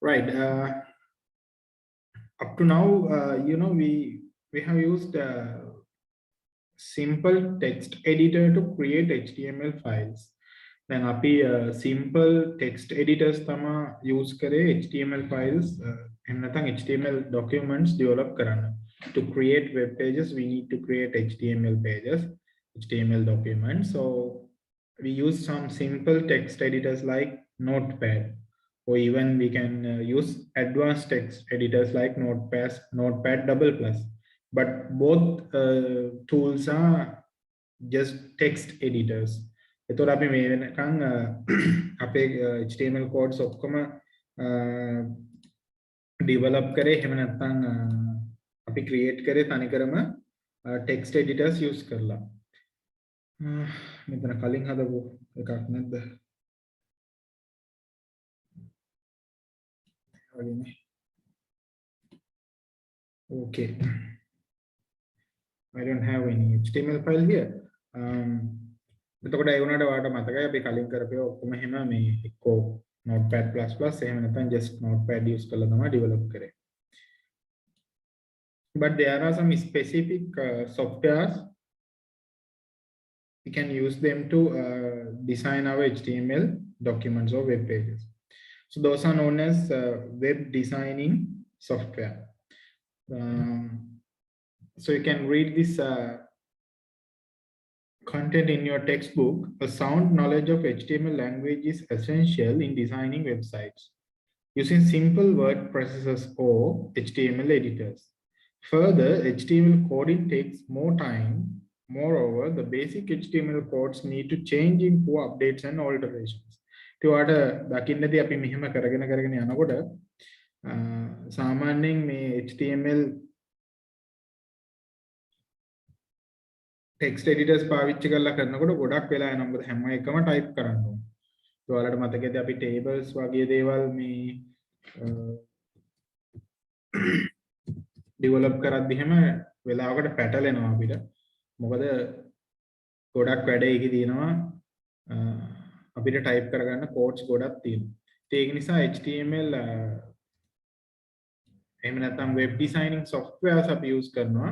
Right. Up to now, we have used simple text editor to create HTML files. Then api simple text editors tama use kare HTML files and HTML documents develop karana. To create web pages, we need to create HTML pages, HTML documents. So we use some simple text editors like Notepad, or even we can use advanced text editors like Notepad double plus. But both tools are just text editors. එතකොට අපි මේ වෙනකන් අපේ HTML codes ඔක්කොම develop කරේ එහෙම නැත්නම් අපි create කරේ තනිකරම text editors use කරලා. මෙතන කලින් හදපු එකක් නැද්ද? Okay. I don't have any HTML file here. එතකොට ඒ වුණාට ඔයාලට මතකයි අපි කලින් කරපේවා ඔක්කොම එහෙම මේ එක්කෝ Notepad++ එහෙම නැත්නම් just Notepad use කරලා තමයි develop කරේ. But there are some specific softwares we can use them to design our HTML documents or web pages. So those are known as web designing software. So you can read this content in your textbook. A sound knowledge of HTML language is essential in designing websites using simple word processors or HTML editors. Further, HTML coding takes more time. Moreover, the basic HTML codes need to change in for updates and alterations. ඒවට දකින්නදී අපි මෙහෙම කරගෙන යනකොට සාමාන්‍යයෙන් මේ HTML text editors පාවිච්චි කරලා කරනකොට ගොඩක් වෙලා යනවා. මොකද හැම එකම type කරන්න ඕනේ. ඒ වලට මතකද අපි tables වගේ දේවල් මේ develop කරද්දි හැම වෙලාවකට පැටලෙනවා අපිට. මොකද ගොඩක් වැඩ ඒකේ තියෙනවා. අපිට type කරගන්න codes ගොඩක් තියෙනවා. ඒක නිසා HTML එහෙම නැත්නම් web designing softwares අපි use කරනවා.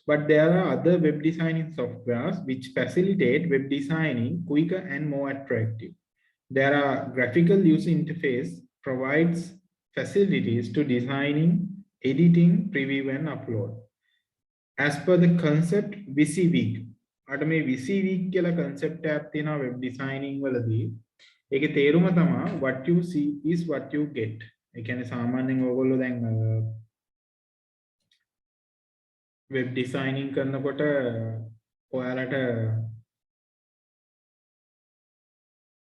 But there are other web designing softwares which facilitate web designing quicker and more attractive. There are graphical user interface provides facilities to designing, editing, preview and upload. As per the concept VisiWeek, අඩ මේ VisiWeek කියලා concept එකක් තියෙනවා web designing වලදී. ඒකේ තේරුම තමයි what you see is what you get. ඒ කියන්නේ සාමාන්‍යයෙන් ඕගොල්ලෝ දැන් web designing කරනකොට ඔයාලට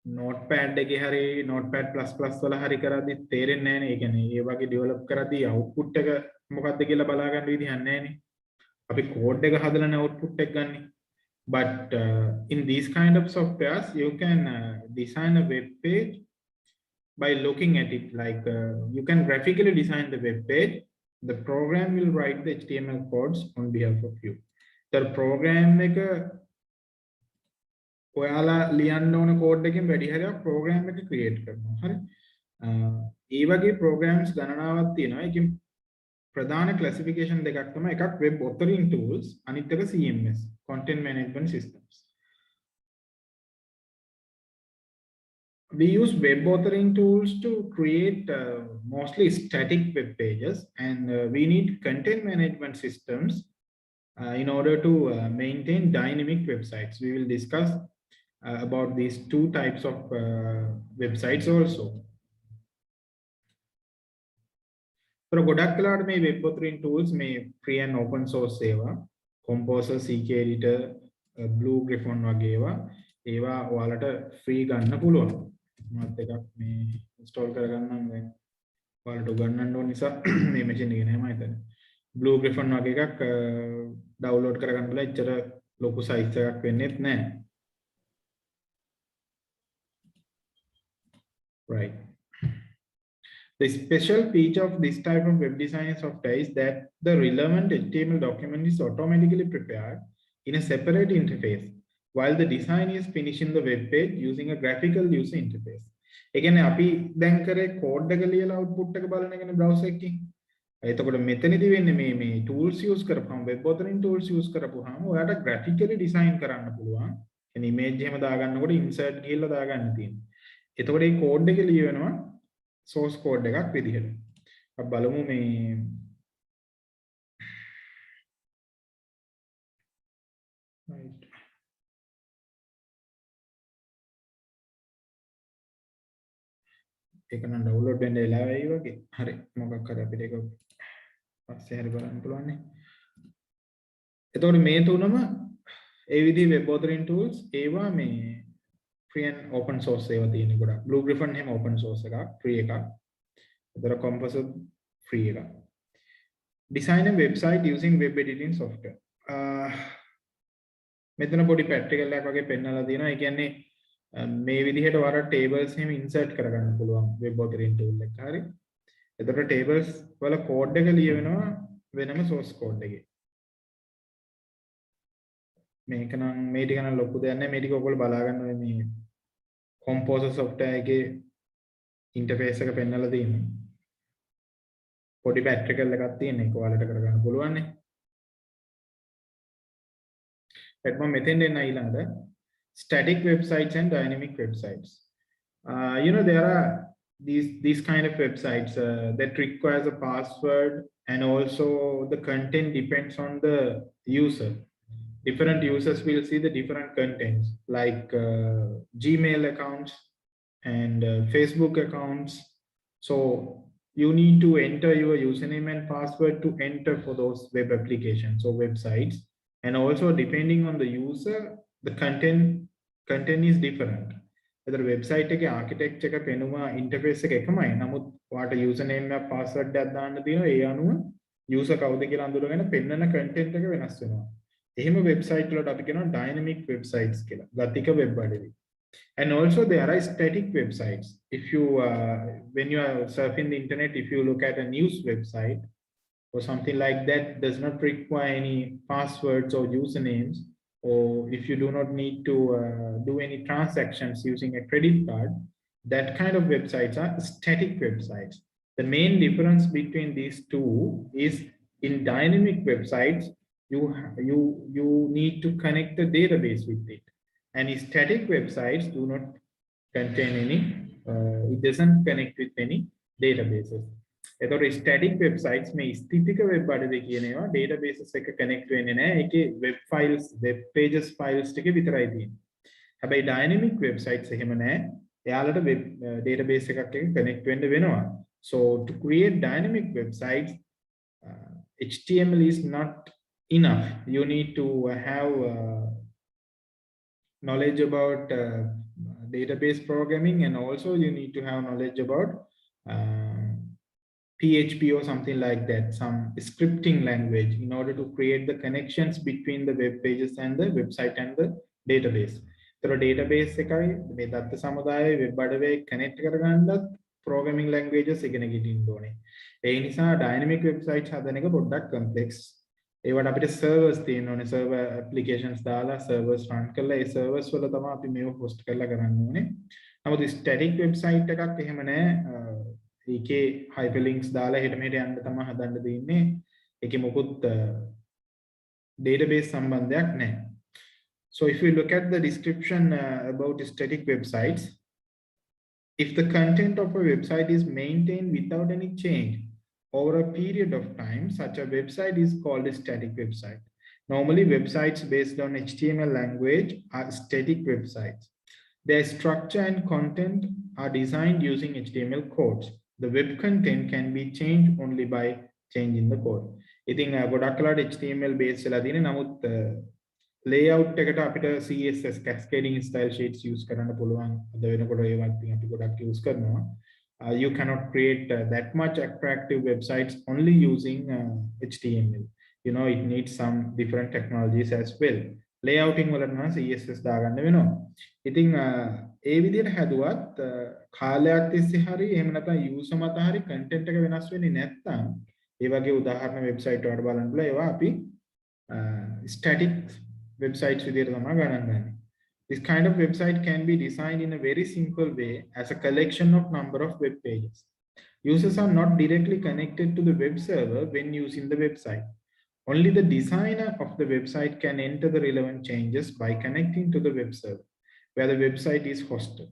notepad එකේ හරි notepad++ වල හරි කරද්දි තේරෙන්නේ නැහැ නේ. ඒ කියන්නේ ඒ වගේ develop කරද්දි output එක මොකක්ද කියලා බලා ගන්න විදිහක් නැහැ නේ. අපි code එක හදලානේ output එක ගන්නෙ. But in these kind of softwares you can design a web page by looking at it. Like you can graphically design the web page. The program will write the HTML codes on behalf of you. The program එක ඔයාලා ලියන්න ඕන code එකෙන් වැඩි හරියක් program එක create කරනවා. හරි. ඒ වගේ programs ගණනාවක් තියෙනවා. ඒකෙන් ප්‍රධාන classification දෙකක් තමයි. එකක් web authoring tools, අනිත් එක CMS, content management systems. We use web authoring tools to create mostly static web pages, and we need content management systems in order to maintain dynamic websites. We will discuss about these two types of websites also. So ගොඩක් වෙලාවට මේ web authoring tools මේ free and open source ඒවා, Composer, CK Editor, Blue Griffon වගේ ඒවා ඔයාලට free ගන්න පුළුවන්. මාත් එකක් මේ install කරගන්නම් දැන් ඔයාලට උගන්වන්න ඕන නිසා මේ machine එකේ නෑ මම හිතන්නේ. Blue Griffon වගේ එකක් download කරගන්න බලා එච්චර ලොකු size එකක් වෙන්නේත් නෑ. Right. The special feature of this type of web design software is that the relevant HTML document is automatically prepared in a separate interface while the design is finishing the web page using a graphical user interface. ඒ කියන්නේ අපි දැන් කරේ code එක ලියලා output එක බලන එකනේ browser එකකින්. එතකොට මෙතනදී වෙන්නේ මේ tools use කරපුවම web authoring tools use කරපුවාම ඔයාලට graphically design කරන්න පුළුවන්. يعني image එහෙම දාගන්නකොට insert ගිහිල්ලා දාගන්න තියෙනවා. එතකොට මේ code එක ලියවෙනවා source code එකක් විදිහට. අපි බලමු මේ right. ඒක නම් download වෙන්න වෙලා වෙයි වගේ. හරි. මොකක් හරි අපිට ඒක පස්සේ හරි බලන්න පුළුවන් නේ. එතකොට මේ තුනම ඒ විදිහේ web authoring tools ඒවා මේ free and open source ඒවා තියෙන ගොඩක්. Blue Griffin එහෙම open source එකක්, free එකක්. එතකොට Compass free එකක්. Design a website using web editing software. මෙතන පොඩි practical එකක් වගේ පෙන්නලා තියෙනවා. ඒ කියන්නේ මේ විදිහට ඔයාලා tables එහෙම insert කරගන්න පුළුවන් web authoring tool එක. හරි. එතකොට tables වල code එක ලියවෙනවා වෙනම source code එකේ. මේක නම් මේ ටික නම් ලොකු දෙයක් නෑ. මේ ටික ඔයගොල්ලෝ බලා ගන්න ඔය මේ composer software එකේ interface එක පෙන්නලා තියෙනවා. පොඩි practical එකක් තියෙන එක ඔයාලට කරගන්න පුළුවන් නේ. ඊට මම මෙතෙන් දෙන්න ඊළඟට static websites and dynamic websites. There are these kind of websites that requires a password, and also the content depends on the user. Different users will see the different contents like Gmail accounts and Facebook accounts. So you need to enter your username and password to enter for those web applications or websites. And also depending on the user, the content is different. Whether website එක architecture එක පෙනුම interface එක එකමයි. නමුත් ඔයාට username එක password එකක් දාන්න තියෙනවා. ඒ අනුව user කවුද කියලා අඳුරගෙන පෙන්නන content එක වෙනස් වෙනවා. එහෙම website වලට අපි කියනවා dynamic websites කියලා. ගතික web අඩවි. And also there are static websites. If you when you are surfing the internet, if you look at a news website or something like that, does not require any passwords or usernames, or if you do not need to do any transactions using a credit card, that kind of websites are static websites. The main difference between these two is in dynamic websites, you need to connect the database with it, and static websites do not contain any it doesn't connect with any databases. එතකොට static websites මේ ස්ථිතික web අඩවි කියන ඒවා databases එක connect වෙන්නේ නැහැ. ඒකේ web files, web pages files ටික විතරයි තියෙන්නේ. හැබැයි dynamic websites එහෙම නැහැ. එයාලට web database එකක් එක්ක connect වෙන්න වෙනවා. So to create dynamic websites, HTML is not enough. You need to have knowledge about database programming, and also you need to have knowledge about PHP or something like that, some scripting language, in order to create the connections between the web pages and the website and the database. So database එකයි මේ දත්ත සමුදායේ web අඩවියේ connect කරගන්නත් programming languages ඉගෙන ගන්න ඕනේ. ඒ නිසා dynamic websites හදන එක පොඩ්ඩක් complex. ඒවට අපිට servers තියෙන්න ඕනේ. server applications දාලා servers run කරලා ඒ servers වල තමයි අපි මේව host කරලා කරන්න ඕනේ. නමුත් static website එකක් එහෙම නැහැ. ඒකේ hyperlinks දාලා හෙට මෙහෙට යන්න තමයි හදන්න දෙන්නේ. ඒකේ මොකුත් database සම්බන්ධයක් නැහැ. So if you look at the description about static websites, if the content of a website is maintained without any change over a period of time, such a website is called a static website. Normally, websites based on HTML language are static websites. Their structure and content are designed using HTML codes. The web content can be changed only by changing the code. ඉතින් ගොඩක් කලට HTML base වෙලා තියෙන නමුත් layout එකට අපිට CSS cascading style sheets use කරන්න පුළුවන්. අද වෙනකොට ඒවත් ඉතින් අපි ගොඩක් use කරනවා. You cannot create that much attractive websites only using HTML. It needs some different technologies as well. Layouting වලට නම් CSS දාගන්න වෙනවා. ඉතින් ඒ විදිහට හැදුවත් කාලයක් තිස්සේ හරි එහෙම නැත්නම් user මත හරි content එක වෙනස් වෙන්නේ නැත්නම් ඒ වගේ උදාහරණ website වලට බලන්න පුළුවන්. ඒවා අපි static websites විදිහට තමයි ගණන් ගන්නේ. This kind of website can be designed in a very simple way as a collection of number of web pages. Users are not directly connected to the web server when using the website. Only the designer of the website can enter the relevant changes by connecting to the web server, where the website is hosted.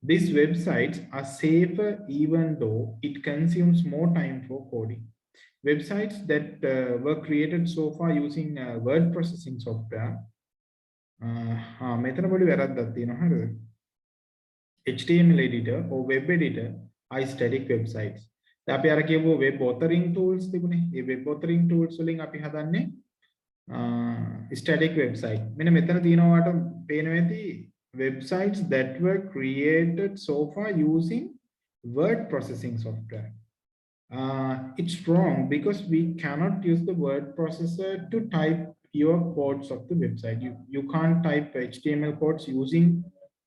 These websites are safer even though it consumes more time for coding. Websites that were created so far using word processing software. මෙතන පොඩි වැරද්දක් තියෙනවා හරිද? HTML editor or web editor are static websites. දැන් අපි අර කියපුව web authoring tools තිබුණේ. මේ web authoring tools වලින් අපි හදන්නේ static website. මෙන්න මෙතන තියෙනවා වට පේනවා ඇති websites that were created so far using word processing software. It's wrong because we cannot use the word processor to type your codes of the website. You can't type HTML codes using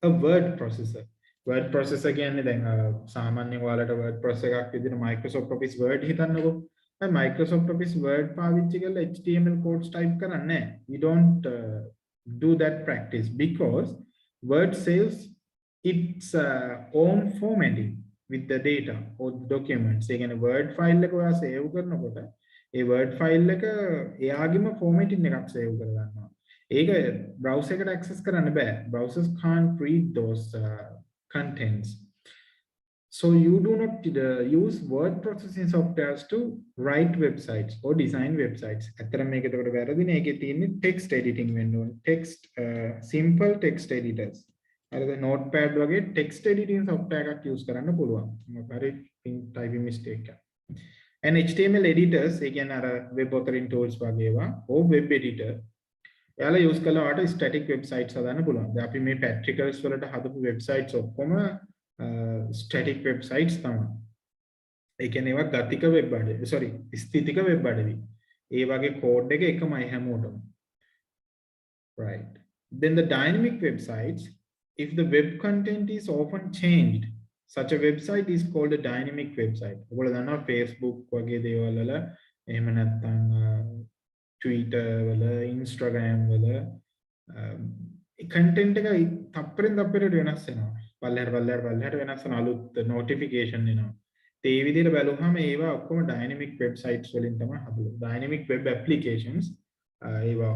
a word processor. Word processor කියන්නේ දැන් සාමාන්‍යයෙන් ඔයාලට word processor එකක් විදිහට Microsoft Office Word හිතන්නකෝ. දැන් Microsoft Office Word පාවිච්චි කරලා HTML codes type කරන්නේ නැහැ. We don't do that practice because Word says its own formatting with the data or the documents. ඒ කියන්නේ Word file එක ඔයා save කරනකොට ඒ Word file එක එයාගේම formatting එකක් save කරගන්නවා. ඒක browser එකට access කරන්න බෑ. Browsers can't read those contents. So you do not use word processing softwares to write websites or design websites. අතරම මේක එතකොට වැරදිනේ. ඒකේ තියෙන්නේ text editing වෙන්න ඕනේ. Text simple text editors. හරිද? notepad වගේ text editing software එකක් use කරන්න පුළුවන්. හරි typing mistake එක. And HTML editors, ඒ කියන්නේ අර web authoring tools වගේ ඒවා or web editor එයාලා use කළා වට static websites හදන්න පුළුවන්. දැන් අපි මේ patricles වලට හදපු websites ඔක්කොම static websites තමයි. ඒ කියන්නේ ඒවා ගතික web අඩවි. sorry, ස්ථිතික web අඩවි. ඒ වගේ code එක එකමයි හැමෝටම. Right. Then the dynamic websites, if the web content is often changed, such a website is called a dynamic website. ඔයගොල්ලෝ දන්නවා Facebook වගේ දේවල් වල එහෙම නැත්නම් Twitter වල Instagram වල content එක තප්පරෙන් තප්පරට වෙනස් වෙනවා. පල්ලෙහාට වෙනස් වෙන අලුත් notification එනවා. ඒ විදිහට බැලුවහම ඒවා ඔක්කොම dynamic websites වලින් තමයි හදන්නේ. Dynamic web applications ඒවා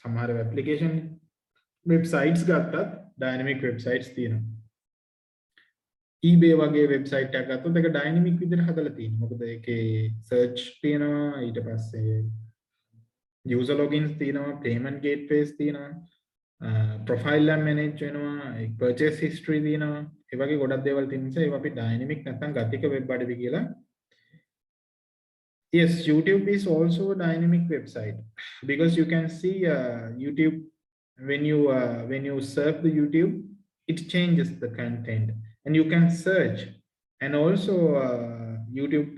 සමහර application websites ගත්තත් dynamic websites තියෙනවා. eBay වගේ website එකක් ගත්තොත් ඒක dynamic විදිහට හදලා තියෙනවා. මොකද ඒකේ search තියෙනවා, ඊට පස්සේ user logins තියෙනවා, payment gateways තියෙනවා, profile එක manage වෙනවා, purchase history තියෙනවා. ඒ වගේ ගොඩක් දේවල් තියෙන නිසා ඒවා අපි dynamic නැත්නම් ගතික web අඩවි කියලා. Yes, YouTube is also a dynamic website because you can see YouTube when you surf the YouTube, it changes the content and you can search, and also YouTube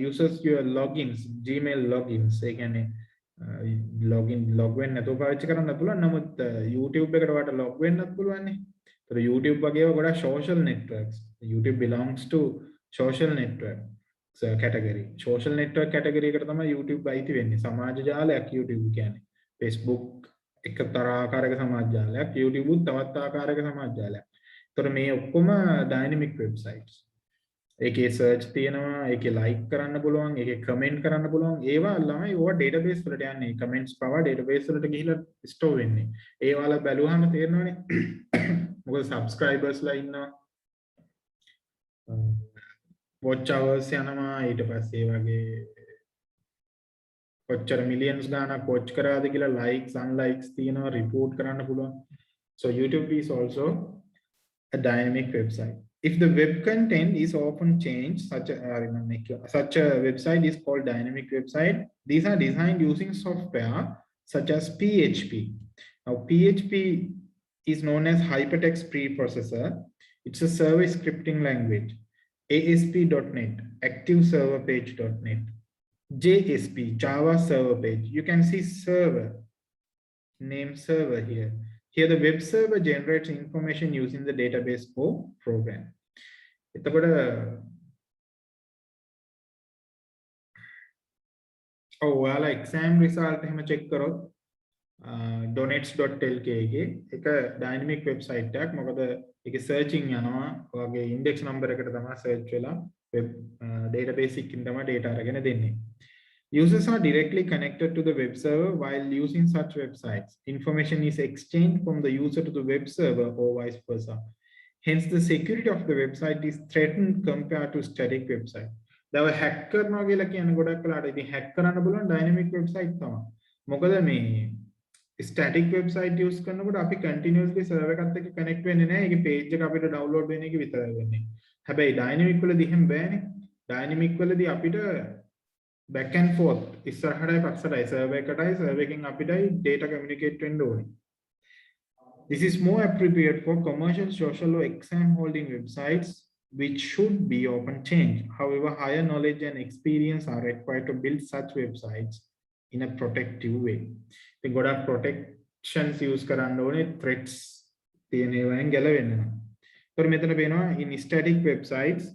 uses your logins, Gmail logins. ඒ කියන්නේ log වෙන්න නැතුව පාවිච්චි කරන්න පුළුවන්. නමුත් YouTube එකට වට log වෙන්නත් පුළුවන් නේ. ඒතර YouTube වගේ ඒවා ගොඩක් social networks. YouTube belongs to social network category. Social network category එකට තමයි YouTube අයිති වෙන්නේ. සමාජ ජාලයක් YouTube කියන්නේ. Facebook එක තරාකාරයක සමාජ ජාලයක්, YouTube උත් තවත් ආකාරයක සමාජ ජාලයක්. ඒතර මේ ඔක්කොම dynamic websites. ඒකේ search තියෙනවා, ඒකේ like කරන්න පුළුවන්, ඒකේ comment කරන්න පුළුවන්. ඒවා ළමයි ඕවා database වලට යන්නේ. comments පවා database වලට ගිහිලා store වෙන්නේ. ඒවාල බැලුවාම තේරෙනවනේ. මොකද subscribers ලා ඉන්නවා. watch hours යනවා, ඊට පස්සේ ඒ වගේ කොච්චර millions ගාණක් watch කරාද කියලා likes unlikes තියෙනවා, report කරන්න පුළුවන්. So YouTube is also a dynamic website. If the web content is often changed, such a website is called dynamic website. These are designed using software such as PHP. Now, PHP is known as Hypertext Preprocessor. It's a server scripting language. ASP.NET, Active Server Page.NET. JSP, Java Server Page. You can see server, name server here. Here the web server generates information using the database for program. එතකොට ඔයාලා exam result එහෙම check කරොත් donates.lk එක dynamic website එකක්. මොකද ඒකේ searching යනවා ඔයගේ index number එකට තමයි search වෙලා web database එකකින් තමයි data අරගෙන දෙන්නේ. Users are directly connected to the web server while using such websites. Information is exchanged from the user to the web server or vice versa. Hence, the security of the website is threatened compared to static website. දැන් hack කරනවා කියලා කියන ගොඩක් වෙලාට ඉතින් hack කරන්න බලන dynamic website තමයි. මොකද මේ static website use කරනකොට අපි continuously server එකත් එක්ක connect වෙන්නේ නැහැ. ඒකේ page එක අපිට download වෙන එක විතරයි වෙන්නේ. හැබැයි dynamic වලදී එහෙම බෑනේ. dynamic වලදී අපිට back and forth ඉස්සරහටයි පස්සටයි server එකකින් අපිටයි data communicate වෙන්න ඕනේ. This is more appropriate for commercial, social, or exam holding websites, which should be open change. However, higher knowledge and experience are required to build such websites in a protective way. The got protections use කරන්න ඕනේ threats තියෙනවෙන් ගැලවෙන්න. ඒතර මෙතන පේනවා in static websites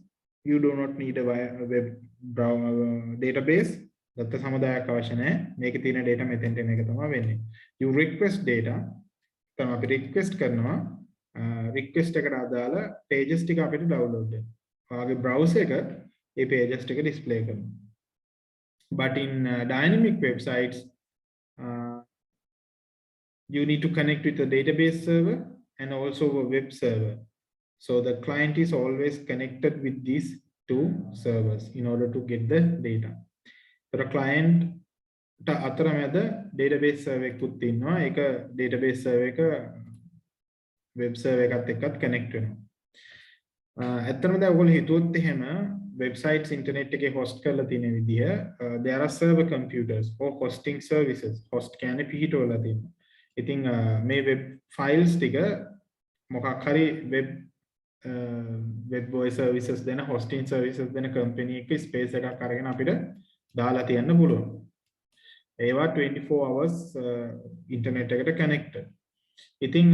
you do not need a web database. දත්ත සමුදායක් අවශ්‍ය නැහැ. මේකේ තියෙන data මෙතෙන්ට එන එක තමයි වෙන්නේ. You request data. තමයි අපි request කරනවා. request එකට අදාළ pages ටික අපිට download වෙනවා. ඔයාගේ browser එක මේ pages ටික display කරනවා. But in dynamic websites you need to connect with the database server and also a web server. So the client is always connected with these two servers in order to get the data. The client අතරමැද database server එකකුත් තියෙනවා. ඒක database server එක web server එකත් එක්කත් connect වෙනවා. ඇත්තටම දැන් ඔයගොල්ලෝ හිතුවොත් එහෙම websites internet එකේ host කරලා තියෙන විදිහ there are server computers or hosting services. host කියන්නේ පිහිටවලා තියෙනවා. ඉතින් මේ web files ටික මොකක් හරි web services දෙන hosting services දෙන company එකේ space එකක් අරගෙන අපිට දාලා තියන්න පුළුවන්. ඒවා 24 hours internet එකට connected. ඉතින්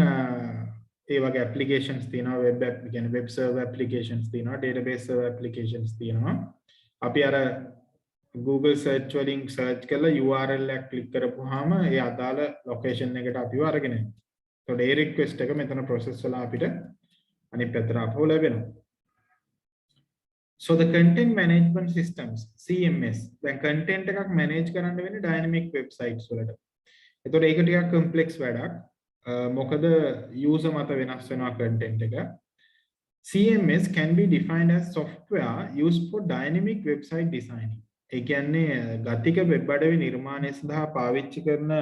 ඒ වගේ applications තියෙනවා web app කියන්නේ web server applications තියෙනවා database server applications තියෙනවා. අපි අර Google search වලින් search කරලා URL එක click කරපුවාම ඒ අදාළ location එකට අපිව අරගෙන එනවා. ඒතකොට ඒ request එක මෙතන process වෙලා අපිට අනිත් පැත්තට අපව ලැබෙනවා. So the content management systems CMS දැන් content එකක් manage කරන්න වෙන්නේ dynamic websites වලට. ඒතකොට ඒක ටිකක් complex වැඩක්. මොකද user මත වෙනස් වෙනවා content එක. CMS can be defined as software used for dynamic website designing. ඒ කියන්නේ ගතික වෙබ් අඩවි නිර්මාණය සඳහා පාවිච්චි කරන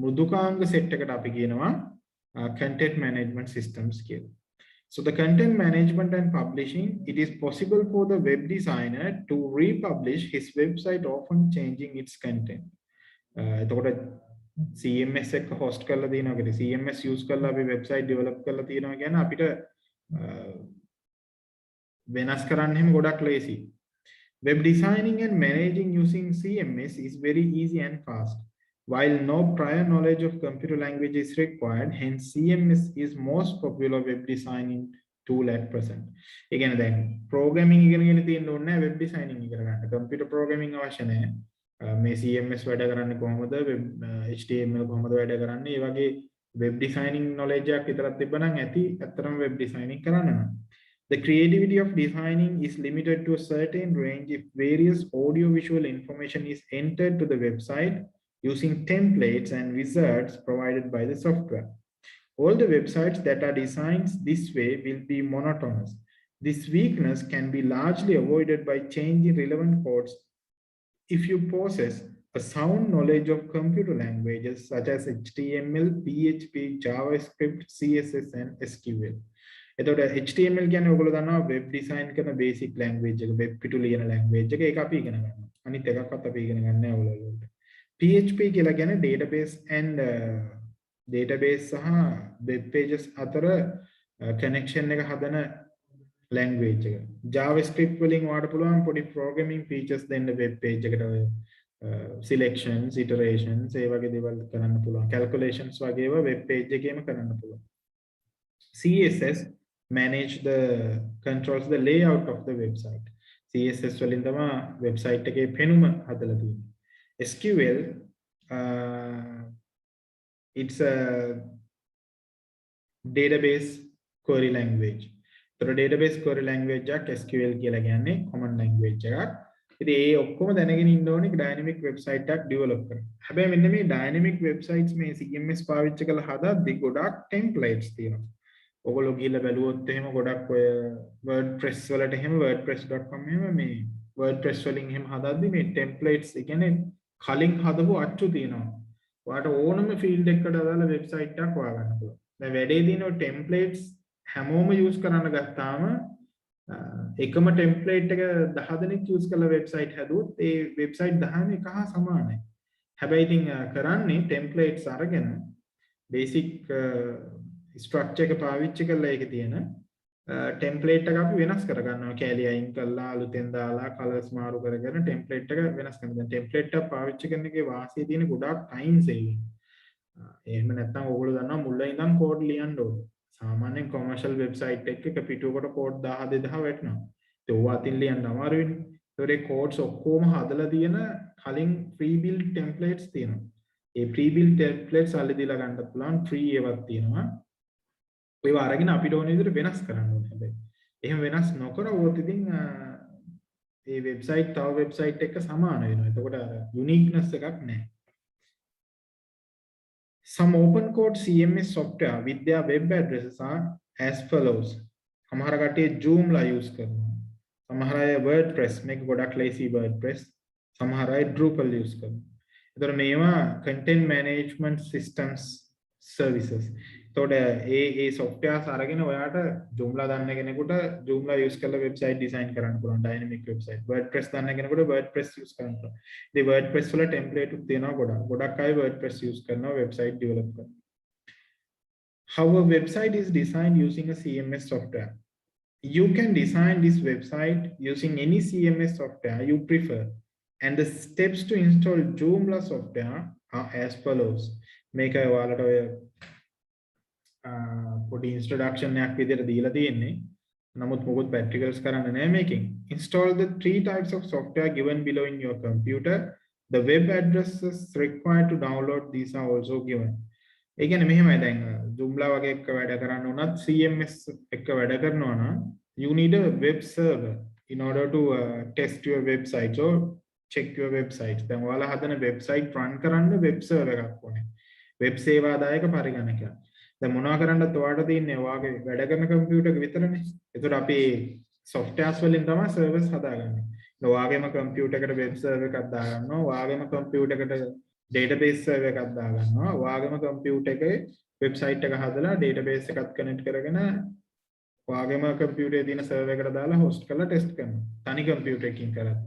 මෘදුකාංග සෙට් එකට අපි කියනවා content management systems කියලා. So the content management and publishing, it is possible for the web designer to republish his website, often changing its content. එතකොට CMS එක host කරලා තියෙනවා කියන්නේ CMS use කරලා අපි website develop කරලා තියෙනවා කියන්නේ අපිට වෙනස් කරන්න හැම ගොඩක් lazy. Web designing and managing using CMS is very easy and fast. While no prior knowledge of computer language is required, hence CMS is most popular web designing tool at present. ඒ කියන්නේ දැන් programming ඉගෙනගෙන තියෙන්න ඕනේ නැහැ web designing ඉගෙන ගන්න. computer programming අවශ්‍ය නැහැ. මේ CMS වැඩ කරන්නේ කොහොමද HTML කොහොමද වැඩ කරන්නේ ඒ වගේ web designing knowledge එකක් විතරක් තිබ්බනම් ඇති ඇත්තටම web designing කරන්න නම්. The creativity of designing is limited to a certain range if various audio visual information is entered to the website using templates and wizards provided by the software. All the websites that are designed this way will be monotonous. This weakness can be largely avoided by changing relevant codes if you possess a sound knowledge of computer languages such as HTML, PHP, JavaScript, CSS, and SQL. එතකොට HTML කියන්නේ ඔයගොල්ලෝ දන්නවා web design කරන basic language එක, web පිටු ලියන language එක ඒක අපි ඉගෙන ගන්නවා. අනිත් එකක්වත් අපි ඉගෙන ගන්න නැහැ ඔයගොල්ලෝ. PHP කියලා කියන්නේ database and database සහ web pages අතර connection එක හදන language එක. JavaScript වලින් වාඩ පුළුවන් පොඩි programming features දෙන්න web page එකට selections, iterations ඒ වගේ දේවල් කරන්න පුළුවන්. calculations වගේ ඒවා web page එකේම කරන්න පුළුවන්. CSS manage the controls the layout of the website. CSS වලින් තමයි website එකේ පෙනුම හදලා තියෙන්නේ. SQL it's a database query language. So database query language එක SQL කියලා කියන්නේ common language එකක්. ඉතින් ඒ ඔක්කොම දැනගෙන ඉන්න ඕනේ dynamic website එකක් develop කරන්න. හැබැයි මෙන්න මේ dynamic websites මේ CMS පාවිච්චි කරලා හදද්දි ගොඩක් templates තියෙනවා. ඔයගොල්ලෝ ගිහිල්ලා බැලුවොත් එහෙම ගොඩක් ඔය WordPress වලට එහෙම wordpress.com එහෙම මේ WordPress වලින් එහෙම හදද්දි මේ templates ඒ කියන්නේ කලින් හදපු අච්චු තියෙනවා. ඔයාලට ඕනම field එකකට අදාළ website එකක් හොයාගන්න පුළුවන්. දැන් වැඩේ තියෙන templates හැමෝම use කරන්න ගත්තාම එකම template එක 10 දෙනෙක් use කරලා website හැදුවොත් ඒ website 10ම එක හා සමානයි. හැබැයි ඉතින් කරන්නේ templates අරගෙන basic structure එක පාවිච්චි කරලා ඒකේ තියෙන template එක අපි වෙනස් කරගන්නවා. කැලි අයින් කරලා අලුතෙන් දාලා colors මාරු කරගෙන template එක වෙනස් කරනවා. දැන් template එක පාවිච්චි කරන එකේ වාසිය තියෙන ගොඩක් time saving. එහෙම නැත්නම් ඔයගොල්ලෝ දන්නවා මුලින් ඉඳන් කෝඩ් ලියන්න ඕනේ. සාමාන්‍යයෙන් commercial website එක පිටුවකට කෝඩ් 1000 2000 වැටෙනවා. ඒක ඕවා අතින් ලියන්න අමාරු වෙන්නේ. ඒතකොට ඒ කෝඩ්ස් ඔක්කොම හදලා තියෙන කලින් pre built templates තියෙනවා. ඒ pre built templates අල්ලලා දීලා ගන්නත් පුළුවන් free ඒවත් තියෙනවා. ඒවා අරගෙන අපිට ඕන විදිහට වෙනස් කරන්න ඕනේ හැබැයි. එහෙම වෙනස් නොකර උවොත් ඉතින් මේ වෙබ්සයිට් තව වෙබ්සයිට් එක සමාන වෙනවා. එතකොට අර යුනික්නස් එකක් නැහැ. Some open code CMS software with their web addresses are as follows. සමහර කට්ටිය Joomla use කරනවා. සමහර අය WordPress මේක ගොඩක් lazy WordPress. සමහර අය Drupal use කරනවා. එතකොට මේවා content management systems services. එතකොට ඒ softwares අරගෙන ඔයාට Joomla දන්න කෙනෙකුට Joomla use කරලා website design කරන්න පුළුවන් dynamic website. WordPress දන්න කෙනෙකුට WordPress use කරන්න පුළුවන්. ඉතින් WordPress වල template උත් තියෙනවා ගොඩක්. ගොඩක් අය WordPress use කරනවා website develop කරන්න. How a website is designed using a CMS software. You can design this website using any CMS software you prefer. And the steps to install Joomla software are as follows. මේක ඔයාලට ඔය පොඩි introduction එකක් විදිහට දීලා තියෙන්නේ. නමුත් මොකොත් practicals කරන්න නෑ මේකෙන්. Install the 3 types of software given below in your computer. The web addresses required to download these are also given. ඒ කියන්නේ මෙහෙමයි දැන් Joomla වගේ එක වැඩ කරන්න උනත් CMS එක වැඩ කරනවා නම් you need a web server in order to test your website or check your website. දැන් ඔයාලා හදන website run කරන්න web server එකක් ඕනේ. web සේවාදායක පරිගණකයක්. දැන් මොනවා කරන්නත් ඔයාලට තියෙන්නේ ඔයාගේ වැඩ කරන කම්පියුටර් එක විතරනේ. ඒතකොට අපි softwares වලින් තමයි servers හදාගන්නේ. ඔයාගේම කම්පියුටර් එකට web server එකක් දාගන්නවා. ඔයාගේම කම්පියුටර් එකට database server එකක් දාගන්නවා. ඔයාගේම කම්පියුටර් එකේ website එක හදලා database එකත් connect කරගෙන ඔයාගේම කම්පියුටරේ තියෙන server එකට දාලා host කරලා test කරනවා. තනි කම්පියුටර් එකකින් කරලා.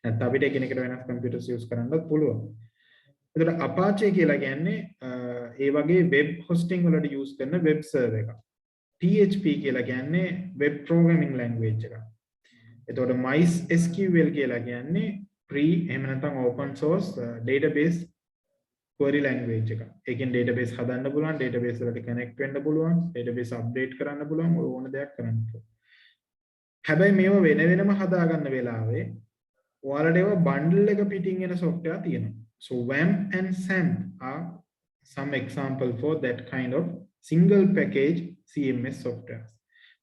නැත්නම් අපිට එකිනෙකට වෙනස් කම්පියුටර්ස් use කරන්නත් පුළුවන්. එතකොට Apache කියලා කියන්නේ ඒ වගේ web hosting වලට use කරන web server එකක්. PHP කියලා කියන්නේ web programming language එකක්. එතකොට MySQL කියලා කියන්නේ free එහෙම නැත්නම් open source database query language එකක්. ඒකෙන් database හදන්න පුළුවන්, database වලට connect වෙන්න පුළුවන්, database update කරන්න පුළුවන්, ඕන දෙයක් කරන්න පුළුවන්. හැබැයි මේව වෙන වෙනම හදාගන්න වෙලාවේ ඔයාලට ඒවා bundle එක පිටින් එන software තියෙනවා. So WAMP and SAMP are some example for that kind of single package CMS software.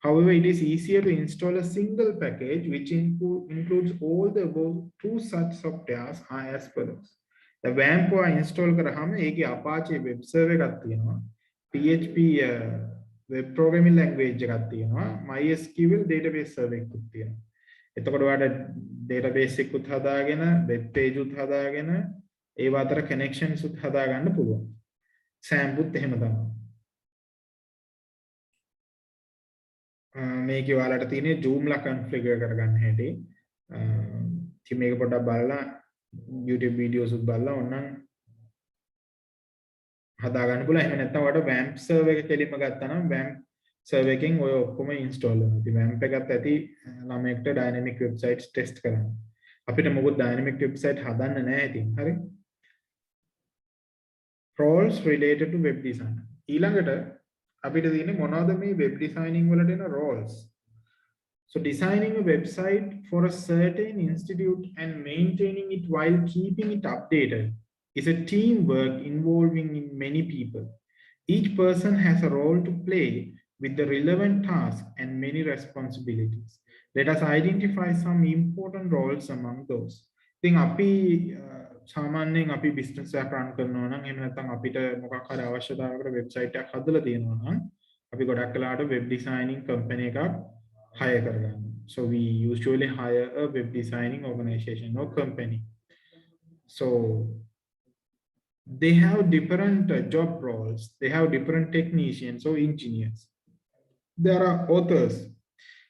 However, it is easier to install a single package which includes all the above two such softwares are as follows. The WAMP එක install කරාම ඒකේ Apache web server එකක් තියෙනවා. PHP web programming language එකක් තියෙනවා. MySQL database server එකක් තියෙනවා. එතකොට ඔයාලට database එකකුත් හදාගෙන web page උත් හදාගෙන ඒව අතර connections උත් හදා ගන්න පුළුවන්. SAMP උත් එහෙම තමයි. මේකේ ඔයාලට තියෙන්නේ Joomla configure කරගන්න හැටි. ඉතින් මේක පොඩ්ඩක් බලලා YouTube videos උත් බලලා ඕනනම් හදා ගන්න පුළුවන්. එහෙම නැත්නම් ඔයාලට WAMP server එක කෙලින්ම ගත්තා නම් WAMP server එකෙන් ඔය ඔක්කොම install වෙනවා. ඉතින් WAMP එකත් ඇති ළමයෙක්ට dynamic websites test කරන්න. අපිට මොකද dynamic website හදන්න නැහැ ඉතින්. හරි? roles related to web design. ඊළඟට අපිට තියෙන්නේ මොනවද මේ web designing වලට එන roles. So designing a website for a certain institute and maintaining it while keeping it updated is a teamwork involving in many people. Each person has a role to play with the relevant task and many responsibilities. Let us identify some important roles among those. ඉතින් අපි සාමාන්‍යයෙන් අපි business එකක් රන් කරනවා නම් එහෙම නැත්නම් අපිට මොකක් හරි අවශ්‍යතාවයකට වෙබ්සයිට් එකක් හදලා තියෙනවා නම් අපි ගොඩක් වෙලාවට වෙබ් ඩිසයිනින් කම්පැනි එකක් hire කරගන්නවා. So we usually hire a web designing organization or company. So they have different job roles. They have different technicians or engineers. There are authors.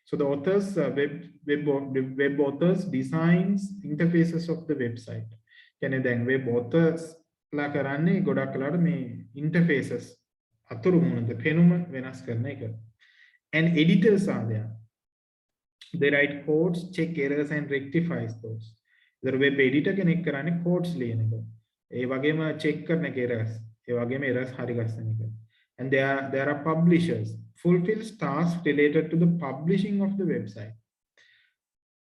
So the authors, web authors designs interfaces of the website. Can then web authors la කරන්නේ ගොඩක් වෙලාවට මේ interfaces අතුරු මුණද පෙනුම වෙනස් කරන එක. And editors are there. They write codes, check errors and rectifies those. The web editor කෙනෙක් කරන්නේ codes ලියන එක. ඒ වගේම check කරන errors. ඒ වගේම errors හරි ගස්සන එක. And there are publishers. Fulfills tasks related to the publishing of the website.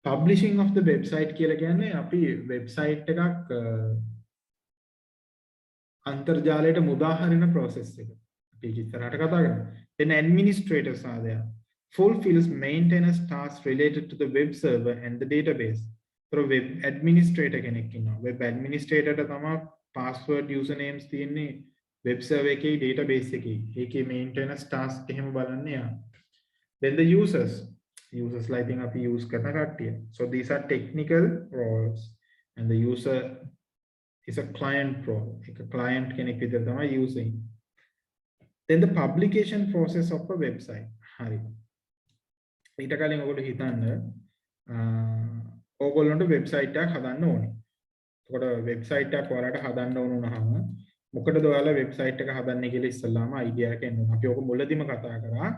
Publishing of the website කියලා කියන්නේ අපි website එකක් අන්තර්ජාලයට මුදා හරින process එක. අපි ඉස්සරහට කතා කරමු. Then administrators are there. Fulfills maintenance tasks related to the web server and the database. So web administrator කෙනෙක් ඉන්නවා. Web administrator ට තමයි password usernames තියෙන්නේ web server එකේ database එකේ. ඒකේ maintenance task එහෙම බලන්න යා. Then the users like thing අපි use කරන කට්ටිය. So these are technical roles and the user is a client role. එක client කෙනෙක් විතර තමයි using. Then the publication process of a website. හරි. ඊට කලින් ඔයගොල්ලෝ හිතන්න ඕගොල්ලන්ට වෙබ්සයිට් එකක් හදන්න ඕනේ. එතකොට වෙබ්සයිට් එකක් ඔයාලට හදන්න ඕන වුණාම මොකටද ඔයාලා වෙබ්සයිට් එක හදන්නේ කියලා ඉස්සෙල්ලාම අයිඩියා එක එන්න ඕන. අපි ඔක මුලදීම කතා කරා.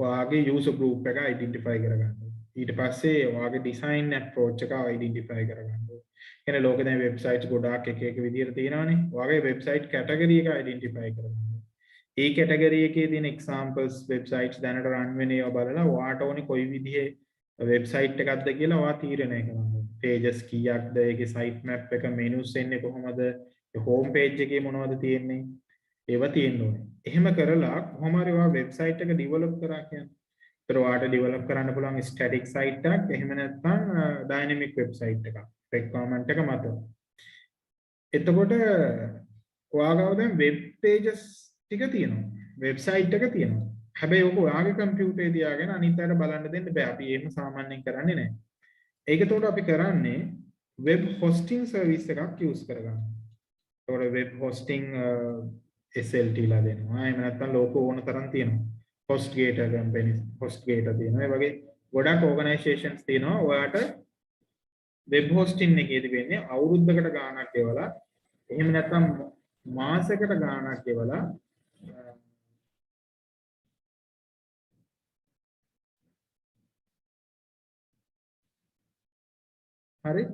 ඔයාගේ යූසර් ගෲප් එක අයිඩෙන්ටිෆයි කරගන්න. ඊට පස්සේ ඔයාගේ ඩිසයින් අප්‍රෝච් එක අයිඩෙන්ටිෆයි කරගන්න. කියන්නේ ලෝකේ දැන් වෙබ්සයිට්ස් ගොඩාක් එක විදිහට තියෙනවානේ. ඔයාගේ වෙබ්සයිට් කැටගරි එක අයිඩෙන්ටිෆයි කරගන්න. ඒ කැටගරි එකේ තියෙන එක්සැම්පල්ස් වෙබ්සයිට්ස් දැනට රන් වෙන ඒවා බලලා ඔයාට ඕනේ කොයි විදිහේ වෙබ්සයිට් එකක්ද කියලා ඔයා තීරණය කරන්න ඕනේ. pages කීයක්ද, ඒකේ site map එක menus එන්නේ කොහොමද, ඒ home page එකේ මොනවද තියෙන්නේ, ඒවා තියෙන්න ඕනේ. එහෙම කරලා කොහොම හරි ඔයා වෙබ්සයිට් එක develop කරා කියන්නේ. ඒතර ඔයාට develop කරන්න පුළුවන් static site එකක්, එහෙම නැත්නම් dynamic website එකක්. requirement එක මත. එතකොට ඔයා ගාව දැන් web pages ටික තියෙනවා. වෙබ්සයිට් එක තියෙනවා. හැබැයි ඔක ඔයාගේ කම්පියුටරේ තියාගෙන අනිත් අයට බලන්න දෙන්න බෑ. අපි එහෙම සාමාන්‍යයෙන් කරන්නේ නැහැ. ඒක එතකොට අපි කරන්නේ web hosting service එකක් use කරගන්න. ඒතකොට web hosting SLT ලා දෙනවා. එහෙම නැත්නම් ලෝක ඕන තරම් තියෙනවා. HostGator companies, HostGator තියෙනවා. ඒ වගේ ගොඩක් organizations තියෙනවා. ඔයාට web hosting එකේදී වෙන්නේ අවුරුද්දකට ගාණක් ගෙවලා එහෙම නැත්නම් මාසයකට ගාණක් ගෙවලා හරි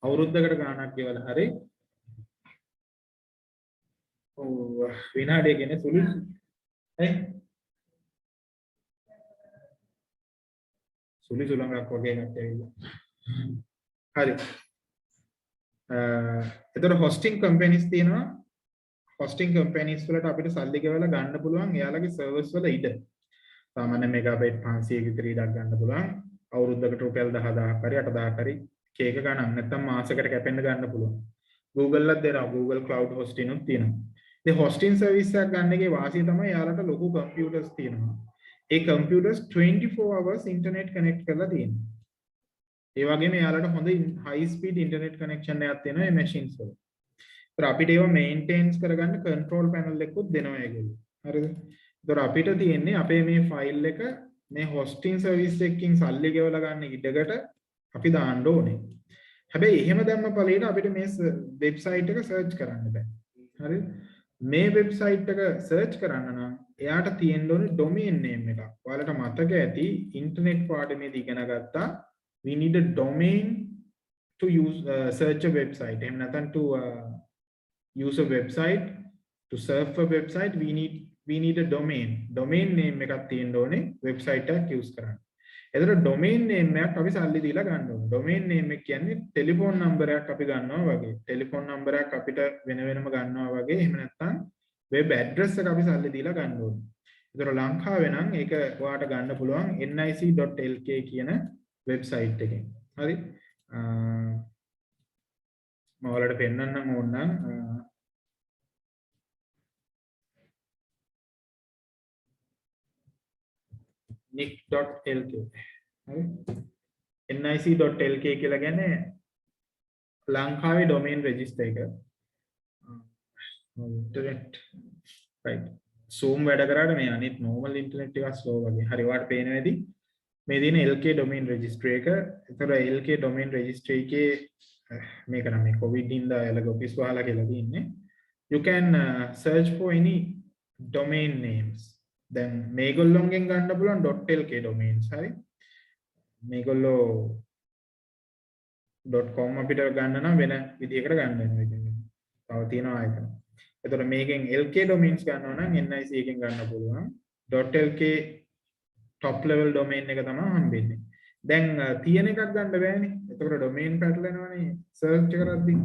අවුරුද්දකට ගාණක් ගෙවලා හරි විනාඩිය කියන්නේ සුළු සුළඟක් වගේ එකක් ඇවිල්ලා හරි එතකොට hosting companies තියෙනවා hosting companies වලට අපිට සල්ලි ගෙවලා ගන්න පුළුවන් එයාලගේ servers වල ඉඩ සාමාන්‍ය මෙගාබයිට් 500 විතර ඉඩක් ගන්න පුළුවන් අවුරුද්දකට රුපියල් 10000ක් හරි 8000ක් හරි කේක ගණන් නැත්නම් මාසෙකට කැපෙන්න ගන්න පුළුවන් Google ලත් දෙනවා Google Cloud hosting උත් තියෙනවා ඒ hosting service එකක් ගන්න එකේ වාසිය තමයි යාලට ලොකු computers තියෙනවා ඒ computers 24 hours internet connect කරලා තියෙනවා ඒ වගේම යාලට හොඳ high speed internet connection එකක් තියෙනවා මේ machines වල. ඒතර අපිට ඒවා maintains කරගන්න control panel එකකුත් දෙනවා ඒගොල්ලෝ. හරිද? ඒතර අපිට තියෙන්නේ අපේ මේ file එක මේ hosting service එකකින් සල්ලි ගෙවලා ගන්න ඉඩකට අපි දාන්න ඕනේ. හැබැයි එහෙම දැම්ම ඵලයට අපිට මේ website එක search කරන්න බෑ. හරිද? මේ website එක search කරන්න නම් එයාට තියෙන්න ඕනේ domain name එකක්. ඔයාලට මතක ඇති internet පාඩමේදී ඉගෙන ගත්තා we need a domain to use search a website. එහෙම නැත්නම් to use a website to surf a website we need a domain name එකක් තියෙන්න ඕනේ website එකක් use කරන්න. එතකොට domain name එකක් අපි සල්ලි දීලා ගන්න ඕනේ. domain name එක කියන්නේ ටෙලිෆෝන් නම්බරයක් අපි ගන්නවා වගේ. ටෙලිෆෝන් නම්බරයක් අපිට වෙන වෙනම ගන්නවා වගේ. එහෙම නැත්නම් web address එක අපි සල්ලි දීලා ගන්න ඕනේ. ඒතර ලංකාවේ නම් ඒක ඔයාලට ගන්න පුළුවන් nic.lk කියන වෙබ්සයිට් එකෙන්. හරි. මම ඔයාලට පෙන්නන්නම් ඕන නම් nic.lk. හරි. nic.lk කියලා කියන්නේ ලංකාවේ domain register එක. internet right. zoom වැඩ කරාට මේ අනිත් normal internet එක slow වගේ. හරි ඔයාලට පේනවා ඇති. මේ දින LK domain registry එක. ඒතර LK domain registry එකේ මේක නම් මේ covid ඉඳලා එලග ඔෆිස් වහලා කියලා තියෙන්නේ. You can search for any domain names. දැන් මේගොල්ලොන්ගෙන් ගන්න පුළුවන් .lk domains. හරි. මේගොල්ලෝ .com අපිට ගන්න නම් වෙන විදිහකට ගන්න වෙනවා. ඒ කියන්නේ තව තියෙනවා ආයතන. එතකොට මේකෙන් LK domains ගන්නවා නම් NIC එකෙන් ගන්න පුළුවන්. .lk top level domain එක තමයි හම්බෙන්නේ. දැන් තියෙන එකක් ගන්න බෑනේ. එතකොට domain පැටලෙනවනේ search කරද්දී.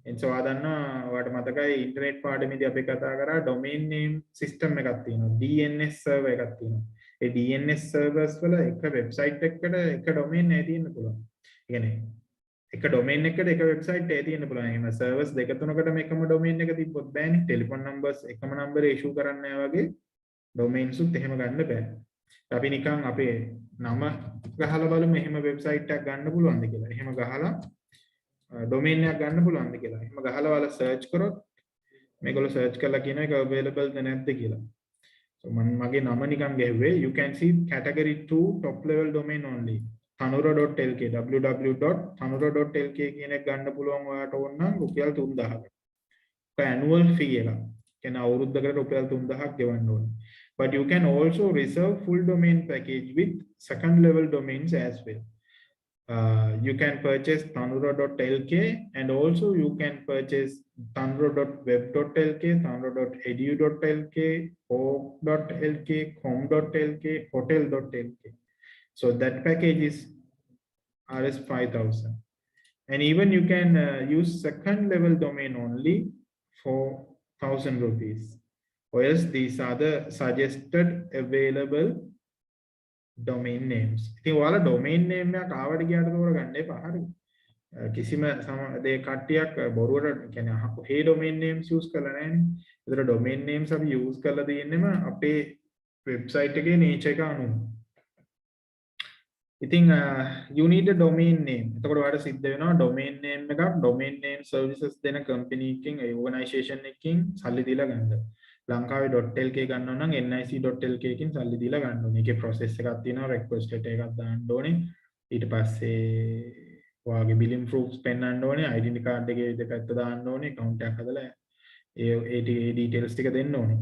එනිසා ඔයා දන්නවා ඔයාලට මතකයි ඉන්ටර්නෙට් පාඩමේදී අපි කතා කරා domain name system එකක් තියෙනවා. DNS server එකක් තියෙනවා. ඒ DNS servers වල එක website එකකට එක domain නෑ තියෙන්න පුළුවන්. ඒ කියන්නේ එක domain එකකට එක website එකේ තියෙන්න පුළුවන්. එහෙම servers දෙක තුනකටම එකම domain එක තිබ්බොත් බෑනේ. telephone numbers එකම number issue කරන්නේ නැහැ වගේ domains උත් එහෙම ගන්න බෑ. අපි නිකන් අපේ නම ගහලා බලමු එහෙම website එකක් ගන්න පුළුවන්ද කියලා. එහෙම ගහලා domain එකක් ගන්න පුළුවන්ද කියලා. එහෙම ගහලා ඔයාලා search කරොත් මේගොල්ලෝ search කරලා කියන එක available ද නැද්ද කියලා. so මගේ නම නිකන් ගැහුවේ you can see category 2 top level domain only. tanura.lk www.tanura.lk කියන එක ගන්න පුළුවන් ඔයාලට ඕන නම් රුපියල් 3000කට. ඒක annual fee එක. කියන අවුරුද්දකට රුපියල් 3000ක් ගෙවන්න ඕනේ. But you can also reserve full domain package with second level domains as well. You can purchase tanura.lk and also you can purchase tanura.web.lk, tanura.edu.lk, org.lk, com.lk, hotel.lk. So that package is Rs 5000. And even you can use second level domain only for 1000 rupees. Or else these are the suggested available domain names. ඉතින් ඔයාලා domain name එකක් ආවට ගියාට තෝරගන්න එපා. හරි. කිසිම දේ කට්ටියක් බොරුවට කියන්නේ ඔහේ domain names use කරලා නැහැනේ. ඒතර domain names අපි use කරලා තියෙන්නම අපේ website එකේ nature එක අනුව. ඉතින් you need a domain name. එතකොට ඔයාලට සිද්ධ වෙනවා domain name එකක් domain name services දෙන company එකකින් ඒ organization එකකින් සල්ලි දීලා ගන්න. ලංකාවේ .lk ගන්නවා නම් nic.lk එකකින් සල්ලි දීලා ගන්න ඕනේ. ඒකේ process එකක් තියෙනවා request letter එකක් දාන්න ඕනේ. ඊට පස්සේ ඔයාගේ billing proofs පෙන්නන්න ඕනේ. identity card එකේ දෙපැත්ත දාන්න ඕනේ. account එකක් හදලා ඒ details ටික දෙන්න ඕනේ.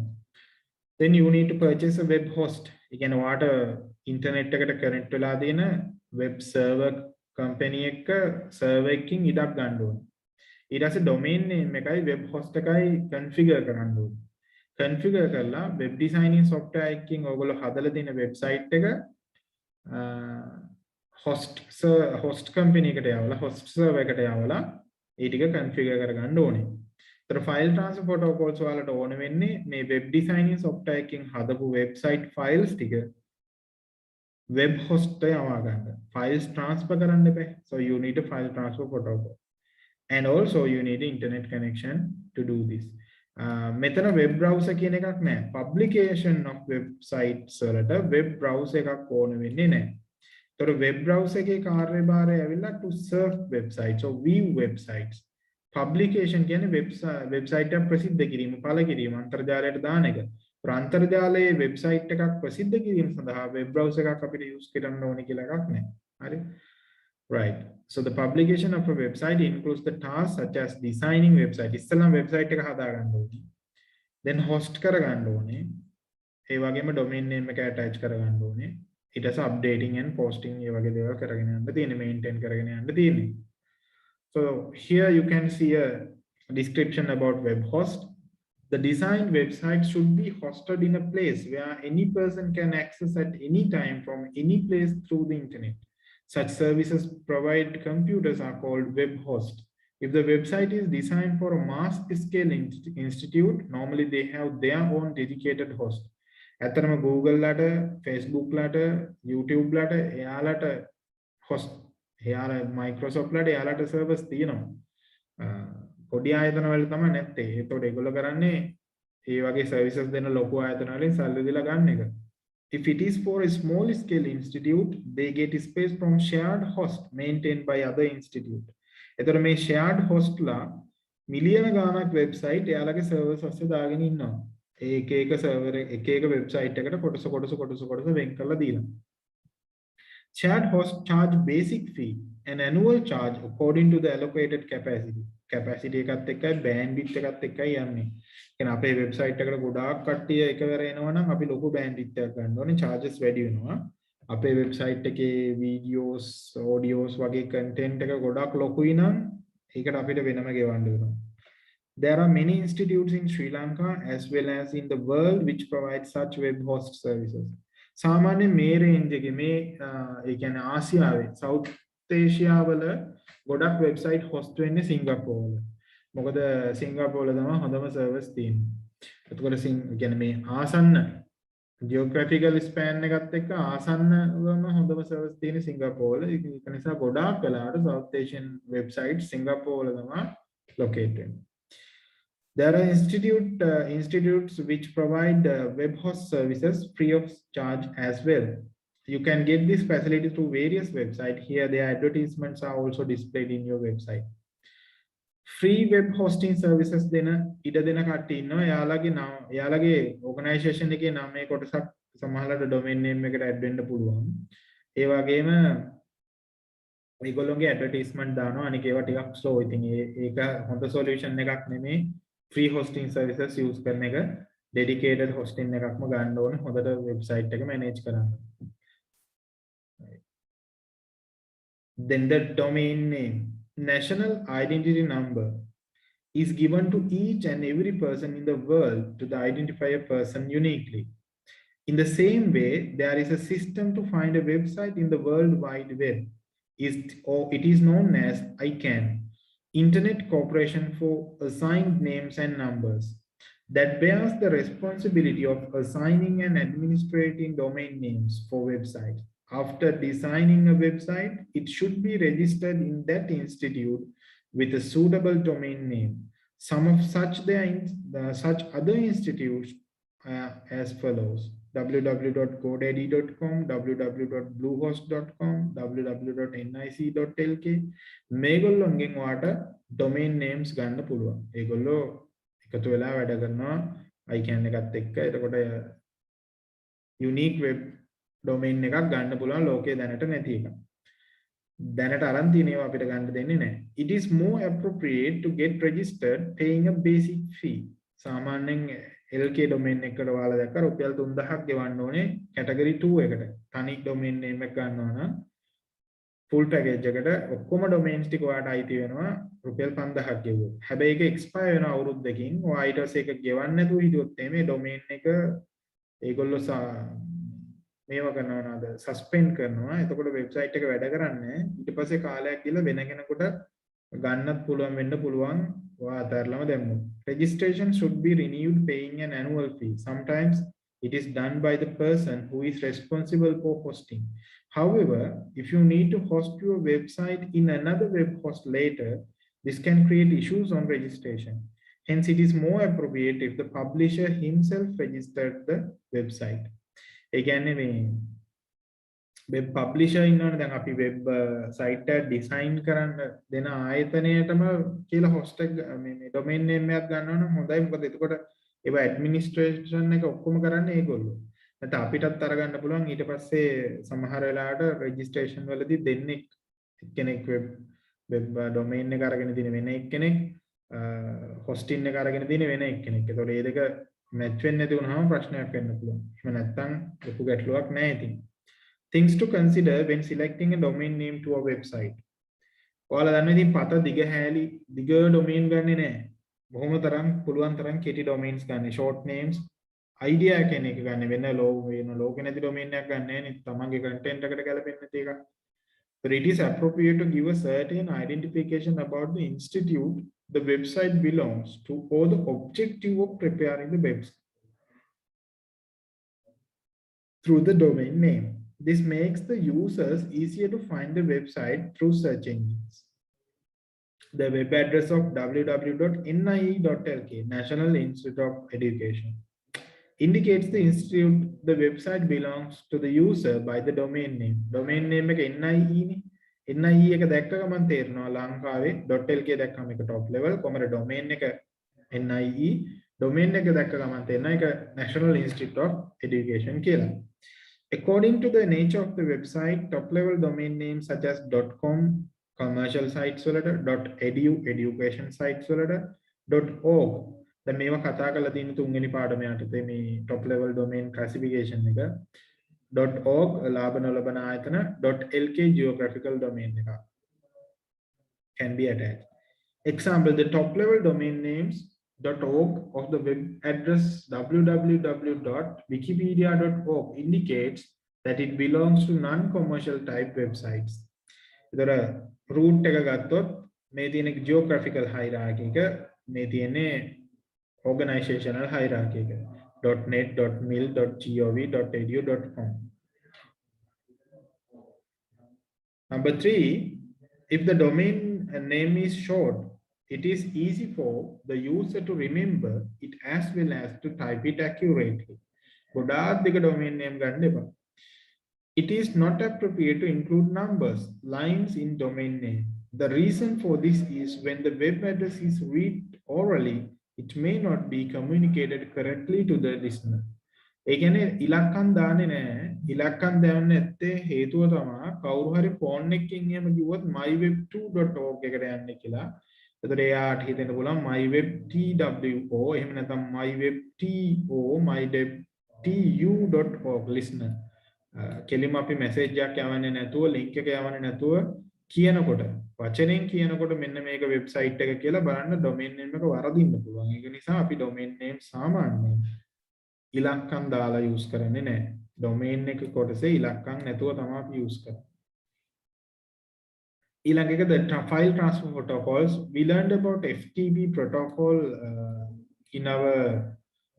Then you need to purchase a web host. ඒ කියන්නේ ඔයාට internet එකට connect වෙලා තියෙන web server company එක server එකකින් ඉඩක් ගන්න ඕනේ. ඊට පස්සේ domain name එකයි web host එකයි configure කරන්න ඕනේ. configure කරලා web designing software එකකින් ඔයගොල්ලෝ හදලා තියෙන website එක host company එකට යවලා host server එකට යවලා ඒ ටික configure කරගන්න ඕනේ. ඒතර file transfer protocols වලට ඕන වෙන්නේ මේ web designing software එකකින් හදපු website files ටික web host එක යවා ගන්න. files transfer කරන්න එපා. So you need a file transfer protocol. And also you need internet connection to do this. මෙතන web browser කියන එකක් නැහැ. publication of websites වලට web browser එකක් ඕන වෙන්නේ නැහැ. ඒතර web browser එකේ කාර්යභාරය ඇවිල්ලා to serve websites or view websites. publication කියන්නේ website එක ප්‍රසිද්ධ කිරීම, පළ කිරීම, අන්තර්ජාලයට දාන එක. අන්තර්ජාලයේ website එකක් ප්‍රසිද්ධ කිරීම සඳහා web browser එකක් අපිට use කරන්න ඕනේ කියලා එකක් නැහැ. හරි? Right. So the publication of a website includes the tasks such as designing website. ඉස්සෙල්ලා website එක හදා ගන්න ඕනේ. Then host කර ගන්න ඕනේ. ඒ වගේම domain name එක attach කර ගන්න ඕනේ. ඊට පස්සේ updating and posting ඒ වගේ දේවල් කරගෙන යන්න තියෙන්නේ, maintain කරගෙන යන්න තියෙන්නේ. So here you can see a description about web host. The designed website should be hosted in a place where any person can access at any time from any place through the internet. Such services provide computers are called web host. If the website is designed for a mass scale institute, normally they have their own dedicated host. ඇත්තටම Google ලට, Facebook ලට, YouTube ලට එයාලට host එයාලා Microsoft ලට එයාලට servers තියෙනවා. පොඩි ආයතන වල තමයි නැත්තේ. ඒතකොට ඒගොල්ලෝ කරන්නේ ඒ වගේ services දෙන ලොකු ආයතන වලින් සල්ලි දීලා ගන්න එක. If it is for a small scale institute, they get space from shared host maintained by other institute. එතකොට මේ shared host ලා මිලියන ගාණක් වෙබ්සයිට් එයාලගේ servers ඔස්සේ දාගෙන ඉන්නවා. ඒක එක server එක වෙබ්සයිට් එකට කොටස වෙන් කරලා දීලා. Shared host charge basic fee and annual charge according to the allocated capacity. Capacity එකත් එක්කයි bandwidth එකත් එක්කයි යන්නේ. කියන්නේ අපේ වෙබ්සයිට් එකට ගොඩාක් කට්ටිය එකවර එනවා නම් අපි ලොකු bandwidth එකක් ගන්න ඕනේ. charges වැඩි වෙනවා. අපේ වෙබ්සයිට් එකේ videos, audios වගේ content එක ගොඩාක් ලොකුයි නම් ඒකට අපිට වෙනම ගෙවන්න වෙනවා. There are many institutes in Sri Lanka as well as in the world which provide such web host services. सामान्य මේ range එකේ මේ ඒ කියන්නේ ආසියාවේ South Asia වල ගොඩක් වෙබ්සයිට් host වෙන්නේ සිංගප්පූරු වල. මොකද සිංගප්පූරු වල තමයි හොඳම servers තියෙන්නේ. එතකොට කියන්නේ මේ ආසන්න geographical span එකත් එක්ක ආසන්නවම හොඳම servers තියෙන්නේ සිංගප්පූරු වල. ඒක නිසා ගොඩාක් වෙලාවට South Asian websites සිංගප්පූරු වල තමයි located වෙන්නේ. There are institutes which provide web host services free of charge as well. You can get this facility through various websites. Here, their advertisements are also displayed in your website. Free web hosting services දෙන ඉඩ දෙන කට්ටිය ඉන්නවා. එයාලගේ organization එකේ නාමයේ කොටසක් සමහරවිට domain name එකට add වෙන්න පුළුවන්. ඒ වගේම ඒගොල්ලෝගේ advertisement දානවා. අනික ඒවා ටිකක් slow. ඉතින් ඒක හොඳ solution එකක් නෙමෙයි. Free hosting services use කරන එක dedicated hosting එකක්ම ගන්න ඕනේ හොඳට website එක manage කරන්න. Then the domain name, national identity number, is given to each and every person in the world to identify a person uniquely. In the same way, there is a system to find a website in the World Wide Web. It is known as ICANN, Internet Corporation for Assigned Names and Numbers, that bears the responsibility of assigning and administrating domain names for websites. After designing a website, it should be registered in that institute with a suitable domain name. Some of such other institutes as follows: www.godaddy.com, www.bluehost.com, www.nic.lk. මේගොල්ලොන්ගෙන් ඔයාට domain names ගන්න පුළුවන්. ඒගොල්ලෝ එකතු වෙලා වැඩ කරනවා ICANN එකත් එක්ක. එතකොට unique web domain එකක් ගන්න පුළුවන් ලෝකේ දැනට නැති එකක්. දැනට අරන් තියෙනවා අපිට ගන්න දෙන්නේ නැහැ. It is more appropriate to get registered paying a basic fee. සාමාන්‍යයෙන් LK domain එකකට ඔයාලා දැක්ක රුපියල් 3000ක් ගෙවන්න ඕනේ category 2 එකට. තනි domain name එකක් ගන්නවා නම් full package එකට ඔක්කොම domains ටික ඔයාලට අයිති වෙනවා රුපියල් 5000ක් ගෙවුවොත්. හැබැයි ඒක expire වෙනවා අවුරුද්දකින්. ඔයා ඊට පස්සේ ඒක ගෙවන්න නැතුව හිටියොත් මේ domain එක ඒගොල්ලෝ මේව කරනවා නේද? suspend කරනවා. එතකොට website එක වැඩ කරන්නේ ඊට පස්සේ කාලයක් ගිහලා වෙන කෙනෙකුට ගන්නත් පුළුවන් වෙන්න පුළුවන්. Registration should be renewed paying an annual fee. Sometimes it is done by the person who is responsible for hosting. However, if you need to host your website in another web host later, this can create issues on registration. Hence, it is more appropriate if the publisher himself registered the website. Again, web publisher ඉන්නවනේ දැන් අපි web site එක design කරන්න දෙන ආයතනයටම කියලා host එක මේ domain name එකක් ගන්නවා නම් හොඳයි. මොකද එතකොට ඒව administration එක ඔක්කොම කරන්නේ ඒගොල්ලෝ. නැත්නම් අපිටත් අරගන්න පුළුවන්. ඊට පස්සේ සමහර වෙලාවට registration වලදී දෙන්නෙක් එක්කෙනෙක් web domain එක අරගෙන තියෙන වෙන එක්කෙනෙක් hosting එක අරගෙන තියෙන වෙන එක්කෙනෙක්. ඒතකොට මේ දෙක match වෙන්නේ නැති වුණාම ප්‍රශ්නයක් වෙන්න පුළුවන්. එහෙම නැත්නම් ලොකු ගැටලුවක් නැහැ ඉතින්. Things to consider when selecting a domain name to a website. ඔයාලා දන්නවා ඉතින් පත දිග හැලි දිග domain ගන්නෙ නැහැ. බොහොම තරම් පුළුවන් තරම් කෙටි domains ගන්න short names idea කෙනෙක් ගන්න වෙන ලෝකෙ නැති domain එකක් ගන්න නැහැ නේ තමන්ගේ content එකට ගැලපෙන්නේ නැති එකක්. But it is appropriate to give a certain identification about the institute the website belongs to or the objective of preparing the website through the domain name. This makes the users easier to find the website through search engines. The web address of www.nie.lk, National Institute of Education, indicates the institute the website belongs to the user by the domain name. Domain name එක NIE නේ. NIE එක දැක්ක ගමන් තේරෙනවා ලංකාවේ .lk දැක්කම එක top level කොහමද domain එක NIE domain එක දැක්ක ගමන් තේරෙනවා ඒක National Institute of Education කියලා. According to the nature of the website, top-level domain names such as .com, commercial sites වලට .edu, education sites වලට .org. දැන් මේවා කතා කරලා තියෙන තුන්වෙනි පාඩම යටතේ මේ top-level domain classification එක .org ලාභ නොලබන ආයතන .lk geographical domain එක can be attached. Example, the top-level domain names .org of the web address www.wikipedia.org indicates that it belongs to non-commercial type websites. ಇದರ root එක ගත්තොත් මේ තියෙන geographical hierarchy එක මේ තියෙන්නේ organizational hierarchy එක .net, .mil, .gov, .edu, .com. Number 3, if the domain name is short, it is easy for the user to remember it as well as to type it accurately. ගොඩාක් දෙක domain name ගන්න එපා. It is not appropriate to include numbers, lines in domain name. The reason for this is when the web address is read orally, it may not be communicated correctly to the listener. ඒ කියන්නේ ඉලක්කම් දාන්නේ නැහැ. ඉලක්කම් දාන්නේ නැත්තේ හේතුව තමයි කවුරු හරි phone එකකින් එහෙම කිව්වොත් myweb2.org එකට යන්නේ කියලා. එතකොට එයාට හිතෙන්න පුළුවන් myweb.two එහෙම නැත්නම් myweb.to myweb.tu.org listener. කෙලිම අපි මැසේජ් එකක් යවන්නේ නැතුව ලින්ක් එක යවන්නේ නැතුව කියනකොට වචනෙන් කියනකොට මෙන්න මේක වෙබ්සයිට් එක කියලා බලන්න ඩොමේන් නේම් එක වරදින්න පුළුවන්. ඒක නිසා අපි ඩොමේන් නේම් සාමාන්‍යයෙන් ඉලක්කම් දාලා යූස් කරන්නේ නැහැ. ඩොමේන් එක කොටසේ ඉලක්කම් නැතුව තමයි අපි යූස් කරන්නේ. ඊළඟ එක the file transfer protocols. We learned about FTP protocol in our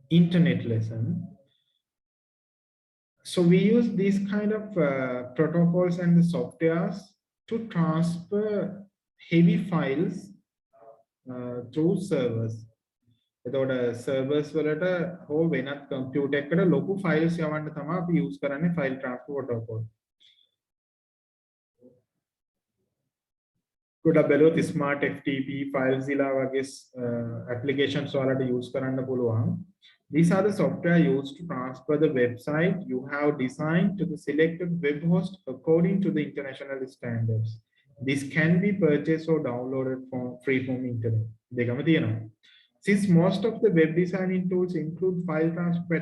internet lesson. So we use these kind of protocols and the softwares to transfer heavy files through servers. එතකොට servers වලට හෝ වෙනත් computer එකකට ලොකු files යවන්න තමයි අපි use කරන්නේ file transfer protocol. ගොඩක් බැලුවොත් smart FTP, FileZilla වගේ applications වලට use කරන්න පුළුවන්. These are the software used to transfer the website you have designed to the selected web host according to the international standards. This can be purchased or downloaded free from internet. දෙකම තියෙනවා. Since most of the web designing tools include file transfer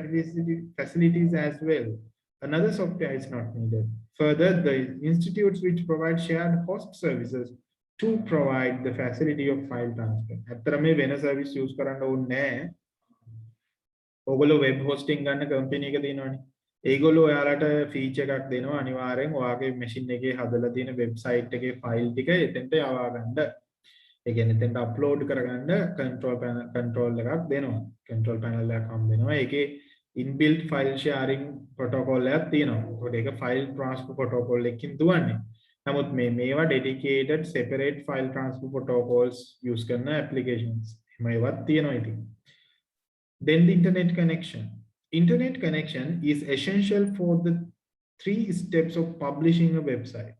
facilities as well, another software is not needed. Further, the institutes which provide shared host services to provide the facility of file transfer. ඇත්තටම මේ වෙන service use කරන්න ඕනේ නැහැ. ඔයගොල්ලෝ web hosting ගන්න company එක තියෙනවනේ. ඒගොල්ලෝ ඔයාලට feature එකක් දෙනවා අනිවාර්යෙන් ඔයාගේ machine එකේ හදලා තියෙන website එකේ file ටික එතෙන්ට යවා ගන්න. ඒ කියන්නේ එතෙන්ට upload කරගන්න control එකක් දෙනවා. control panel එකක් හම්බ වෙනවා. ඒකේ inbuilt file sharing protocol එකක් තියෙනවා. ඒකට ඒක file transfer protocol එකකින් දුවන්නේ. නමුත් මේවා dedicated separate file transfer protocols use කරන applications. එහෙම ඒවත් තියෙනවා ඉතින්. Then the internet connection. Internet connection is essential for the 3 steps of publishing a website.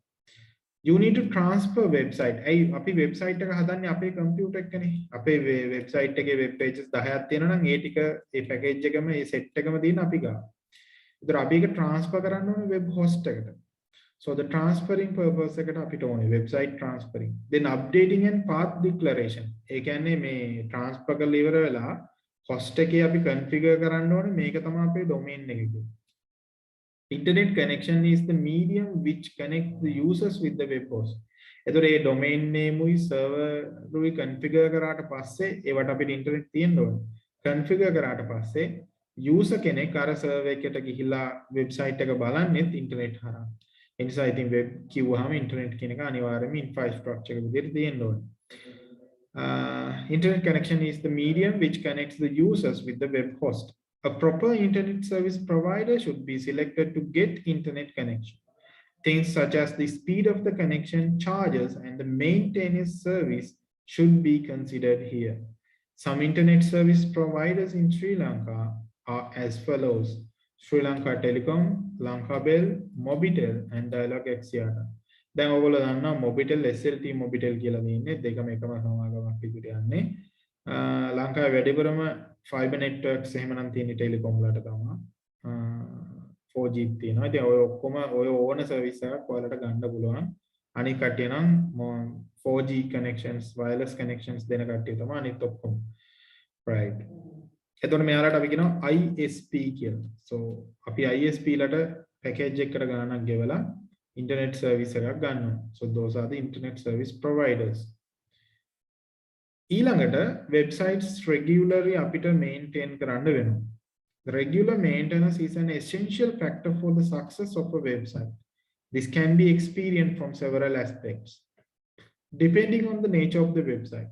You need to transfer website. අපි website එක හදන්නේ අපේ computer එකනේ. අපේ website එකේ web pages 10ක් තියෙනවා නම් ඒ ටික ඒ package එකම ඒ set එකම තියෙන අපි ගාව. ඒතර අපි ඒක transfer කරන්න ඕනේ web host එකට. So the transferring purpose එකට අපිට ඕනේ website transferring. Then updating and path declaration. ඒ කියන්නේ මේ transfer කරලා ඉවර වෙලා host එකේ අපි configure කරන්න ඕනේ මේක තමයි අපේ domain එක. Internet connection is the medium which connects the users with the web host. එතකොට මේ domain name උයි server උයි configure කරාට පස්සේ ඒවට අපිට internet තියෙන්න ඕනේ. configure කරාට පස්සේ user කෙනෙක් අර server එකට ගිහිලා website එක බලන්නෙත් internet හරහා. ඒ නිසා ඉතින් web කිව්වහම internet කියන එක අනිවාර්යයෙන්ම infrastructure එක විදිහට තියෙන්න ඕනේ. Internet connection is the medium which connects the users with the web host. A proper internet service provider should be selected to get internet connection. Things such as the speed of the connection, charges, and the maintenance service should be considered here. Some internet service providers in Sri Lanka are as follows: Sri Lanka Telecom, Lanka Bell, Mobitel, and Dialog Axiata. දැන් ඔයගොල්ලෝ දන්නවා Mobitel SLT Mobitel කියලා තියෙන්නේ දෙකම එකම සමාගමක් විදිහට යන්නේ. ලංකාවේ වැඩිපුරම fiber networks එහෙමනම් තියෙන්නේ ටෙලිකොම් වලට තමයි. 4G තියෙනවා. ඉතින් ඔය ඔක්කොම ඔය ඕන සර්විස් එකක් ඔයාලට ගන්න පුළුවන්. අනික කට්ටිය නම් 4G connections wireless connections දෙන කට්ටිය තමයි අනිත් ඔක්කොම. right. එතකොට මෙයාලට අපි කියනවා ISP කියලා. so අපි ISP ලට package එකකට ගණනක් ගෙවලා internet service එකක් ගන්නවා. so those are the internet service providers. ඊළඟට websites regularly අපිට maintain කරන්න වෙනවා. The regular maintenance is an essential factor for the success of a website. This can be experienced from several aspects. Depending on the nature of the website,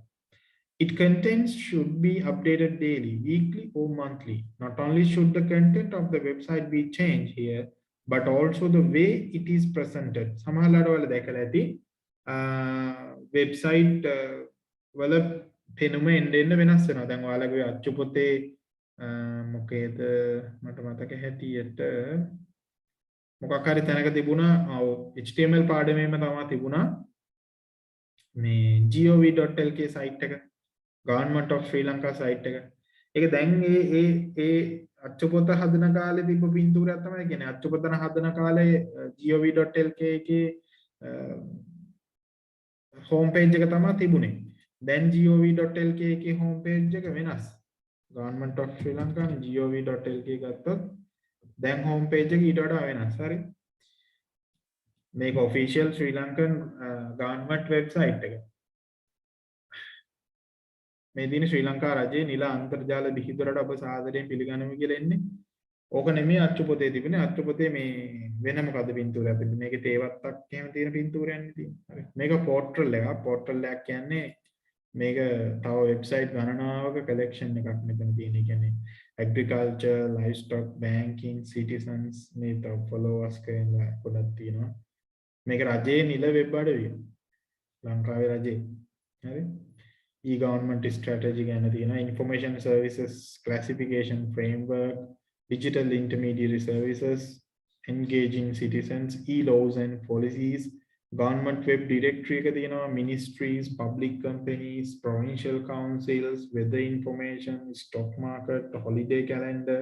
its contents should be updated daily, weekly, or monthly. Not only should the content of the website be changed here, but also the way it is presented. සමහරවල් වල දැකලා ඇති website වල පෙනුම එන්න වෙනස් වෙනවා. දැන් ඔයාලගේ අච්චු පොතේ මොකේද මට මතක හැටියට මොකක් හරි තැනක තිබුණා HTML පාඩමේම තමයි තිබුණා මේ gov.lk site එක government of Sri Lanka site එක. ඒක දැන් ඒ අච්චුපොත හදන කාලේ තිබ්බ පින්තූරයක් තමයි කියන්නේ. අච්චුපොතන හදන කාලේ gov.lk එකේ home page එක තමයි තිබුණේ. දැන් gov.lk එකේ home page එක වෙනස්. Government of Sri Lanka gov.lk ගත්තොත් දැන් home page එක ඊට වඩා වෙනස්. හරි. මේක official Sri Lankan government website එක. මේ දින ශ්‍රී ලංකා රජයේ නිල අන්තර්ජාල දිහිදුරට අප සාදරයෙන් පිළිගනිමු කියලා එන්නේ. ඕක නෙමෙයි අච්චු පොතේ තිබුණේ. අච්චු පොතේ මේ වෙන මොකද්ද පින්තූරයක් තිබුණේ. මේකේ තේවත්තක් එහෙම තියෙන පින්තූරයක් නේ තියෙන්නේ. හරි. මේක පෝර්ටල් එකක්. පෝර්ටල් එකක් කියන්නේ මේක තව වෙබ්සයිට් ගණනාවක කලෙක්ෂන් එකක් මෙතන තියෙන. ඒ කියන්නේ agriculture, livestock, banking, citizens මේ තව followers කියලා පොඩක් තියෙනවා. මේක රජයේ නිල වෙබ් අඩවිය. ලංකාවේ රජයේ. හරි. e-government strategy ගැන තියෙනවා. information services classification framework, digital intermediary services, engaging citizens, e-laws and policies, government web directory එක තියෙනවා, ministries, public companies, provincial councils, weather information, stock market, holiday calendar.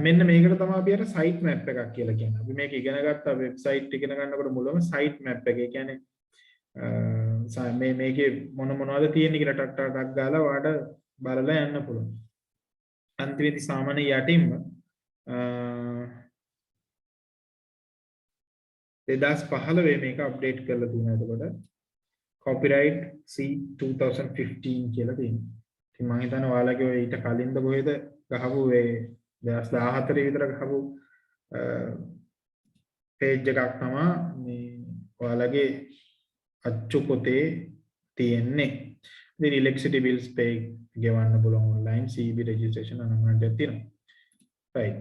මෙන්න මේකට තමයි අපි අර site map එකක් කියලා කියන්නේ. අපි මේක ඉගෙන ගත්තා website ඉගෙන ගන්නකොට මුලම site map එක. ඒ කියන්නේ මේකේ මොනවද තියෙන්නේ කියලා ටක් ටක් ටක් ගාලා ඔයාලට බලලා යන්න පුළුවන්. අන්තිමේදී සාමාන්‍ය යටින්ම 2015 මේක අප්ඩේට් කරලා තියෙනවා. එතකොට copyright C 2015 කියලා තියෙනවා. ඉතින් මම හිතන්නේ ඔයාලගේ ඔය ඊට කලින්ද කොහෙද ගහපු ඒ 2014 විතර ගහපු page එකක් තමයි මේ ඔයාලගේ අච්චු පොතේ තියෙන්නේ. ඉතින් electricity bills pay ගෙවන්න පුළුවන් online CB registration අනම්මනට තියෙනවා. right.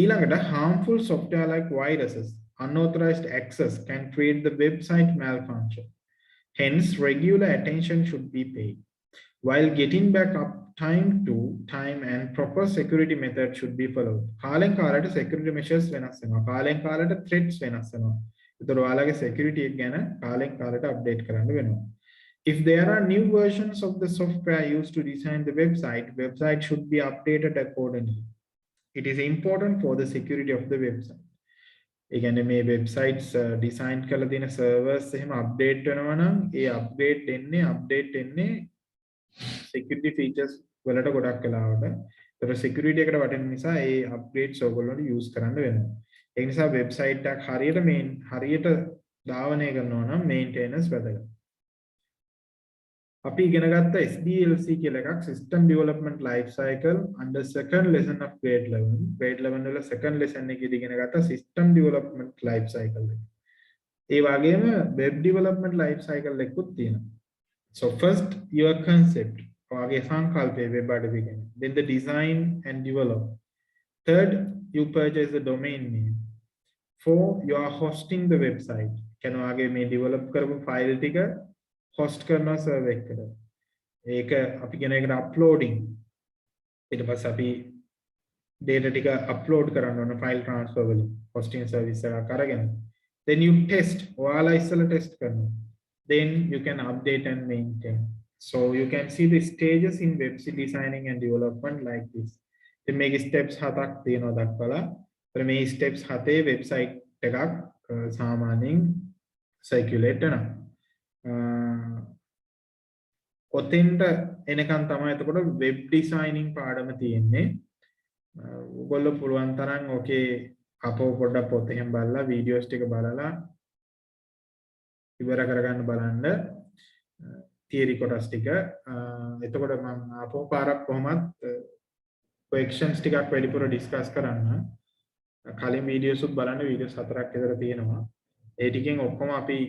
ඊළඟට harmful software like viruses, unauthorized access can create the website malfunction. Hence, regular attention should be paid. While getting back up time to time and proper security methods should be followed. කාලෙන් කාලයට security measures වෙනස් වෙනවා. කාලෙන් කාලයට threats වෙනස් වෙනවා. ඒතර ඔයාලගේ security එක ගැන කාලෙන් කාලයට update කරන්න වෙනවා. If there are new versions of the software used to design the website should be updated accordingly. It is important for the security of the website. ඒ කියන්නේ මේ websites design කරලා තියෙන servers එහෙම update වෙනවා නම් ඒ update එන්නේ security features වලට ගොඩක් වෙලාවට. ඒතර security එකට වටින නිසා ඒ updates ඔයගොල්ලන්ට use කරන්න වෙනවා. ඒ නිසා website එකක් හරියට ධාවනය කරනවා නම් මේන්ටේනන්ස් වැදගත්. අපි ඉගෙන ගත්ත SDLC කියලා එකක් System Development Life Cycle under second lesson of grade 11. grade 11 වල second lesson එකේදී ඉගෙන ගත්ත System Development Life Cycle එක. ඒ වගේම Web Development Life Cycle එකකුත් තියෙනවා. So first your concept ඔයාගේ සංකල්පය web අඩවි ගැන. Then the design and develop. Third you purchase the domain name. 4 you are hosting the website. කියන ඔයාගේ මේ develop කරපු file ටික host කරනවා server එකකට. ඒක අපි කියන එකට uploading. ඊට පස්සේ අපි data ටික upload කරන්න ඕන file transfer වලින් hosting service එකක් අරගෙන. Then you test. ඔයාලා ඉස්සෙල්ලා test කරනවා. Then you can update and maintain. So you can see the stages in website designing and development like this. ඉතින් මේකේ steps 7ක් තියෙනවා දක්වලා. මේ steps 7 website එකක් සාමාන්‍යයෙන් circulate වෙනවා. ඔතෙන්ට එනකන් තමයි එතකොට වෙබ් ඩිසයිනින් පාඩම තියෙන්නේ. ඔයගොල්ලෝ පුළුවන් තරම් ඕකේ අපෝ පොඩ්ඩක් පොත එහෙම බලලා වීඩියෝස් ටික බලලා ඉවර කරගන්න බලන්න තියරි කොටස් ටික. එතකොට මම අපෝ පාරක් කොහොමත් questions ටිකක් වැඩිපුර ඩිස්කස් කරන්න. කලින් වීඩියෝස් උත් බලන්න වීඩියෝස් 4ක් විතර තියෙනවා. ඒ ටිකෙන් ඔක්කොම අපි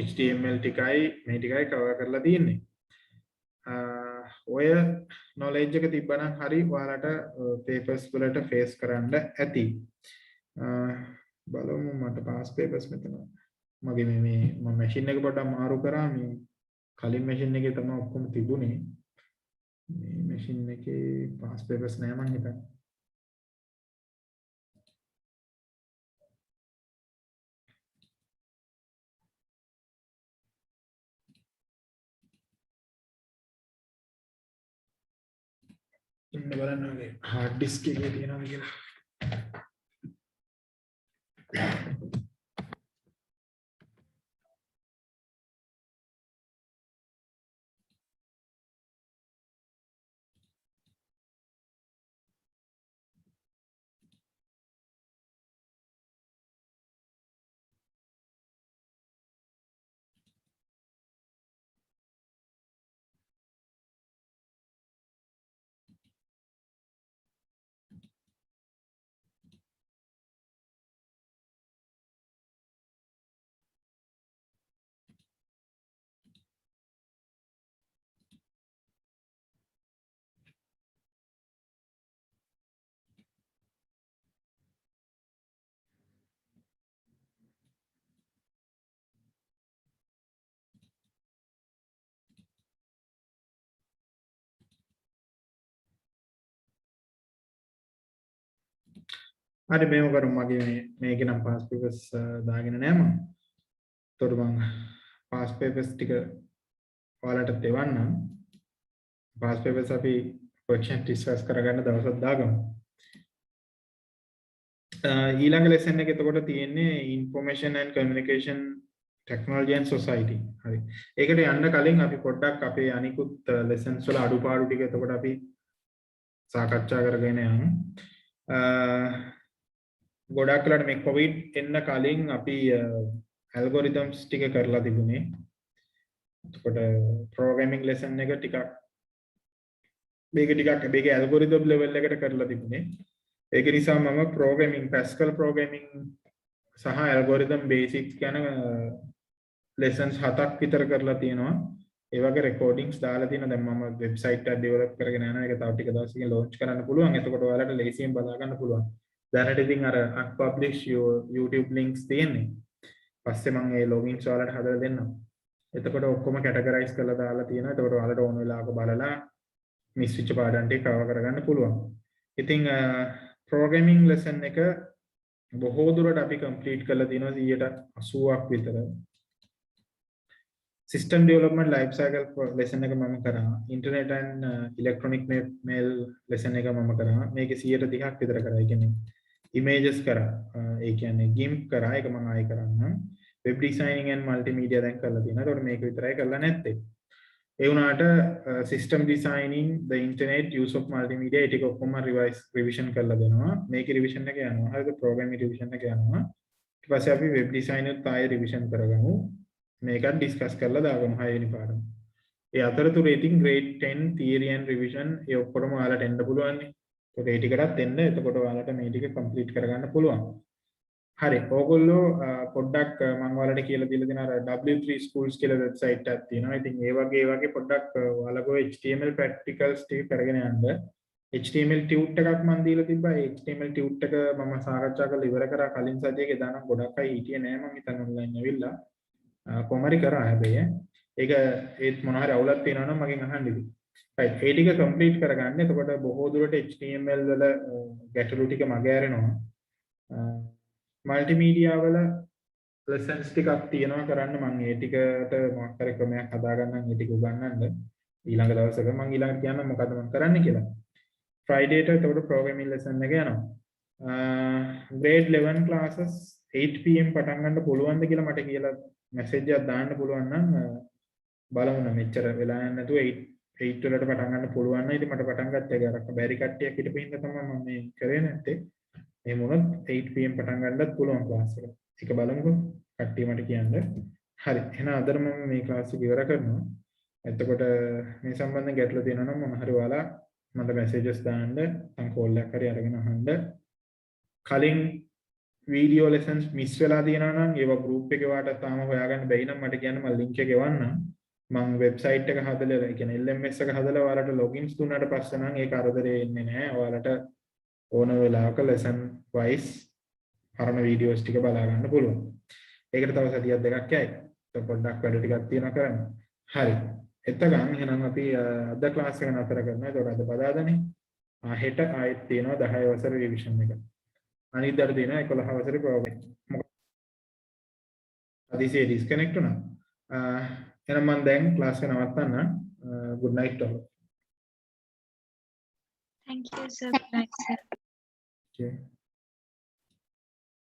HTML ටිකයි මේ ටිකයි කවර් කරලා තියෙන්නේ. ඔය knowledge එක තිබ්බනම් හරි ඔයාලට papers වලට face කරන්න ඇති. බලමු මට pass papers මෙතන. මගේ මේ මම machine එක පොඩ්ඩක් මාරු කරා මේ කලින් machine එකේ තමයි ඔක්කොම තිබුණේ. මේ machine එකේ pass papers නෑ මං හිතන්නේ. ඉන්න බලන්න ඔගේ hard disk එකේ තියෙනවද කියලා. හරි මේව කරමු මගේ මේකේ නම් pass papers දාගෙන නෑ මම. ඒතකොට මම pass papers ටික ඔයාලට දෙවන්නම්. pass papers අපි question discuss කරගන්න දවසක් දාගමු. ඊළඟ lesson එකේ එතකොට තියෙන්නේ information and communication technology and society. හරි. ඒකට යන්න කලින් අපි පොඩ්ඩක් අපේ අනිකුත් lessons වල අඩුපාඩු ටික එතකොට අපි සාකච්ඡා කරගෙන යමු. ගොඩක් වෙලාට මේ කොවිඩ් එන්න කලින් අපි ඇල්ගොරිතම්ස් ටික කරලා තිබුණේ. එතකොට ප්‍රෝග්‍රෑමින් ලෙසන් එක ටිකක් මේක ඇල්ගොරිතම් ලෙවල් එකට කරලා තිබුණේ. ඒක නිසා මම ප්‍රෝග්‍රෑමින් පැස්කල් ප්‍රෝග්‍රෑමින් සහ ඇල්ගොරිතම් බේසික්ස් ගැන ලෙසන්ස් 7ක් විතර කරලා තියෙනවා. ඒ වගේ රෙකෝඩින්ග්ස් දාලා තියෙනවා. දැන් මම වෙබ්සයිට් එක ඩෙවලොප් කරගෙන යනවා. ඒක තව ටික දවසකින් ලොන්ච් කරන්න පුළුවන්. එතකොට ඔයාලට ලේසියෙන් බලා ගන්න පුළුවන්. දැනට ඉතින් අර unpublish YouTube links තියෙන්නේ. පස්සේ මම ඒ logins ඔයාලට හදලා දෙන්නම්. එතකොට ඔක්කොම categorize කරලා දාලා තියෙනවා. එතකොට ඔයාලට ඕන වෙලාවක බලලා මිස් වෙච්ච පාඩම් ටික cover කරගන්න පුළුවන්. ඉතින් programming lesson එක බොහෝ දුරට අපි complete කරලා තියෙනවා 80ක් විතර. System development life cycle lesson එක මම කරා. Internet and electronic mail lesson එක මම කරා. මේකේ 130ක් විතර කරා. ඒ කියන්නේ images කරා. ඒ කියන්නේ GIMP කරා. ඒක මම ආයෙ කරන්නම්. web designing and multimedia දැන් කරලා තියෙනවා. ඒකට මේක විතරයි කරලා නැත්තේ. ඒ වුණාට system designing, the internet, use of multimedia ඒ ටික ඔක්කොම revision කරලා දෙනවා. මේකේ revision එක යනවා. හරිද? programming revision එක යනවා. ඊට පස්සේ අපි වෙබ් ඩිසයිනර් තායි රිවිෂන් කරගමු. මේකත් ඩිස්කස් කරලා දාගමු 6 වෙනි පාඩම. ඒ අතරතුරේ ඉතින් grade 10 theory and revision ඒ ඔක්කොම ඔයාලට එන්න පුළුවන් නේ. ඒක ඒ ටිකටත් එන්න. එතකොට ඔයාලට මේ ටික complete කරගන්න පුළුවන්. හරි. ඕගොල්ලෝ පොඩ්ඩක් මම ඔයාලට කියලා දීලා දෙන අර W3 schools කියලා වෙබ්සයිට් එකක් තියෙනවා. ඉතින් ඒ වගේ පොඩ්ඩක් ඔයාලගෝ HTML practicals ටික කරගෙන යන්න. HTML tut එකක් මම දීලා තිබ්බා. ඒ HTML tut එක මම සාකච්ඡා කරලා ඉවර කරා කලින් සතියේ දානම් ගොඩක් අය හිටියේ නෑ මම හිතන්නේ online ඇවිල්ලා. කොහමරි කරා හැබැයි ඒක ඒත් මොන හරි අවුලක් තියෙනවා නම් මගෙන් අහන්න ඉතින්. right ඒ ටික complete කරගන්න. එතකොට බොහෝ දුරට HTML වල ගැටලු ටික මග ඇරෙනවා. මල්ටිමීඩියා වල lessons ටිකක් තියෙනවා කරන්න. මම ඒ ටිකට මොකක් හරි ක්‍රමයක් හදාගන්නම්. ඒ ටික උගන්වන්න ඊළඟ දවසක මම ඊළඟට කියන්නම් මොකද මම කරන්න කියලා. Friday ට එතකොට programming lesson එක යනවා. grade 11 classes 8 pm පටන් ගන්න පුළුවන්ද කියලා මට කියලා message එකක් දාන්න පුළුවන් නම් බලමු නම් මෙච්චර වෙලා නැතුව 8 වලට පටන් ගන්න පුළුවන් නම් ඉතින් මට පටන් ගත්ත එක අර බැරි කට්ටියක් හිටපින්න තමයි මම මේ කරේ නැත්තේ. එහෙම වුණොත් 8 pm පටන් ගන්නත් පුළුවන් ක්ලාස් එක. ඒක බලමුකෝ කට්ටිය මට කියන්න. හරි. එහෙනම් අද මම මේ ක්ලාස් එක ඉවර කරනවා. එතකොට මේ සම්බන්ධයෙන් ගැටලු තියෙනවා නම් මොන හරි ඔයාලා මට messages දාන්න නැත්නම් call එකක් හරි අරගෙන අහන්න. කලින් වීඩියෝ lessons මිස් වෙලා තියෙනවා නම් ඒවා group එකේ වාට තාම හොයාගන්න බැරි නම් මට කියන්න මම link එක ගෙවන්නම්. මම website එක හදලා ඒ කියන්නේ LMS එක හදලා ඔයාලට logins දුන්නාට පස්සේ නම් ඒ කරදරේ එන්නේ නැහැ. ඔයාලට ඕන වෙලාවක lesson wise අරන වීඩියෝස් ටික බලා ගන්න පුළුවන්. ඒකට තව සතියක් දෙකක් යයි. ඒක පොඩ්ඩක් වැඩ ටිකක් තියෙනවා කරන්න. හරි. එතකන් එහෙනම් අපි අද ක්ලාස් එක නතර කරනවා. ඒක අද බදාදානේ. හෙට ආයෙත් තියෙනවා 10 වසර රිවිෂන් එක. අනිද්දාට තියෙනවා 11 වසරේ ප්‍රෝග්‍රෑම්. අදිසියේ ඩිස්කනෙක්ට් වුණා. එහෙනම් මම දැන් ක්ලාස් එක නවත්තන්න. good night all. Thank you, sir. Good night, sir. Okay.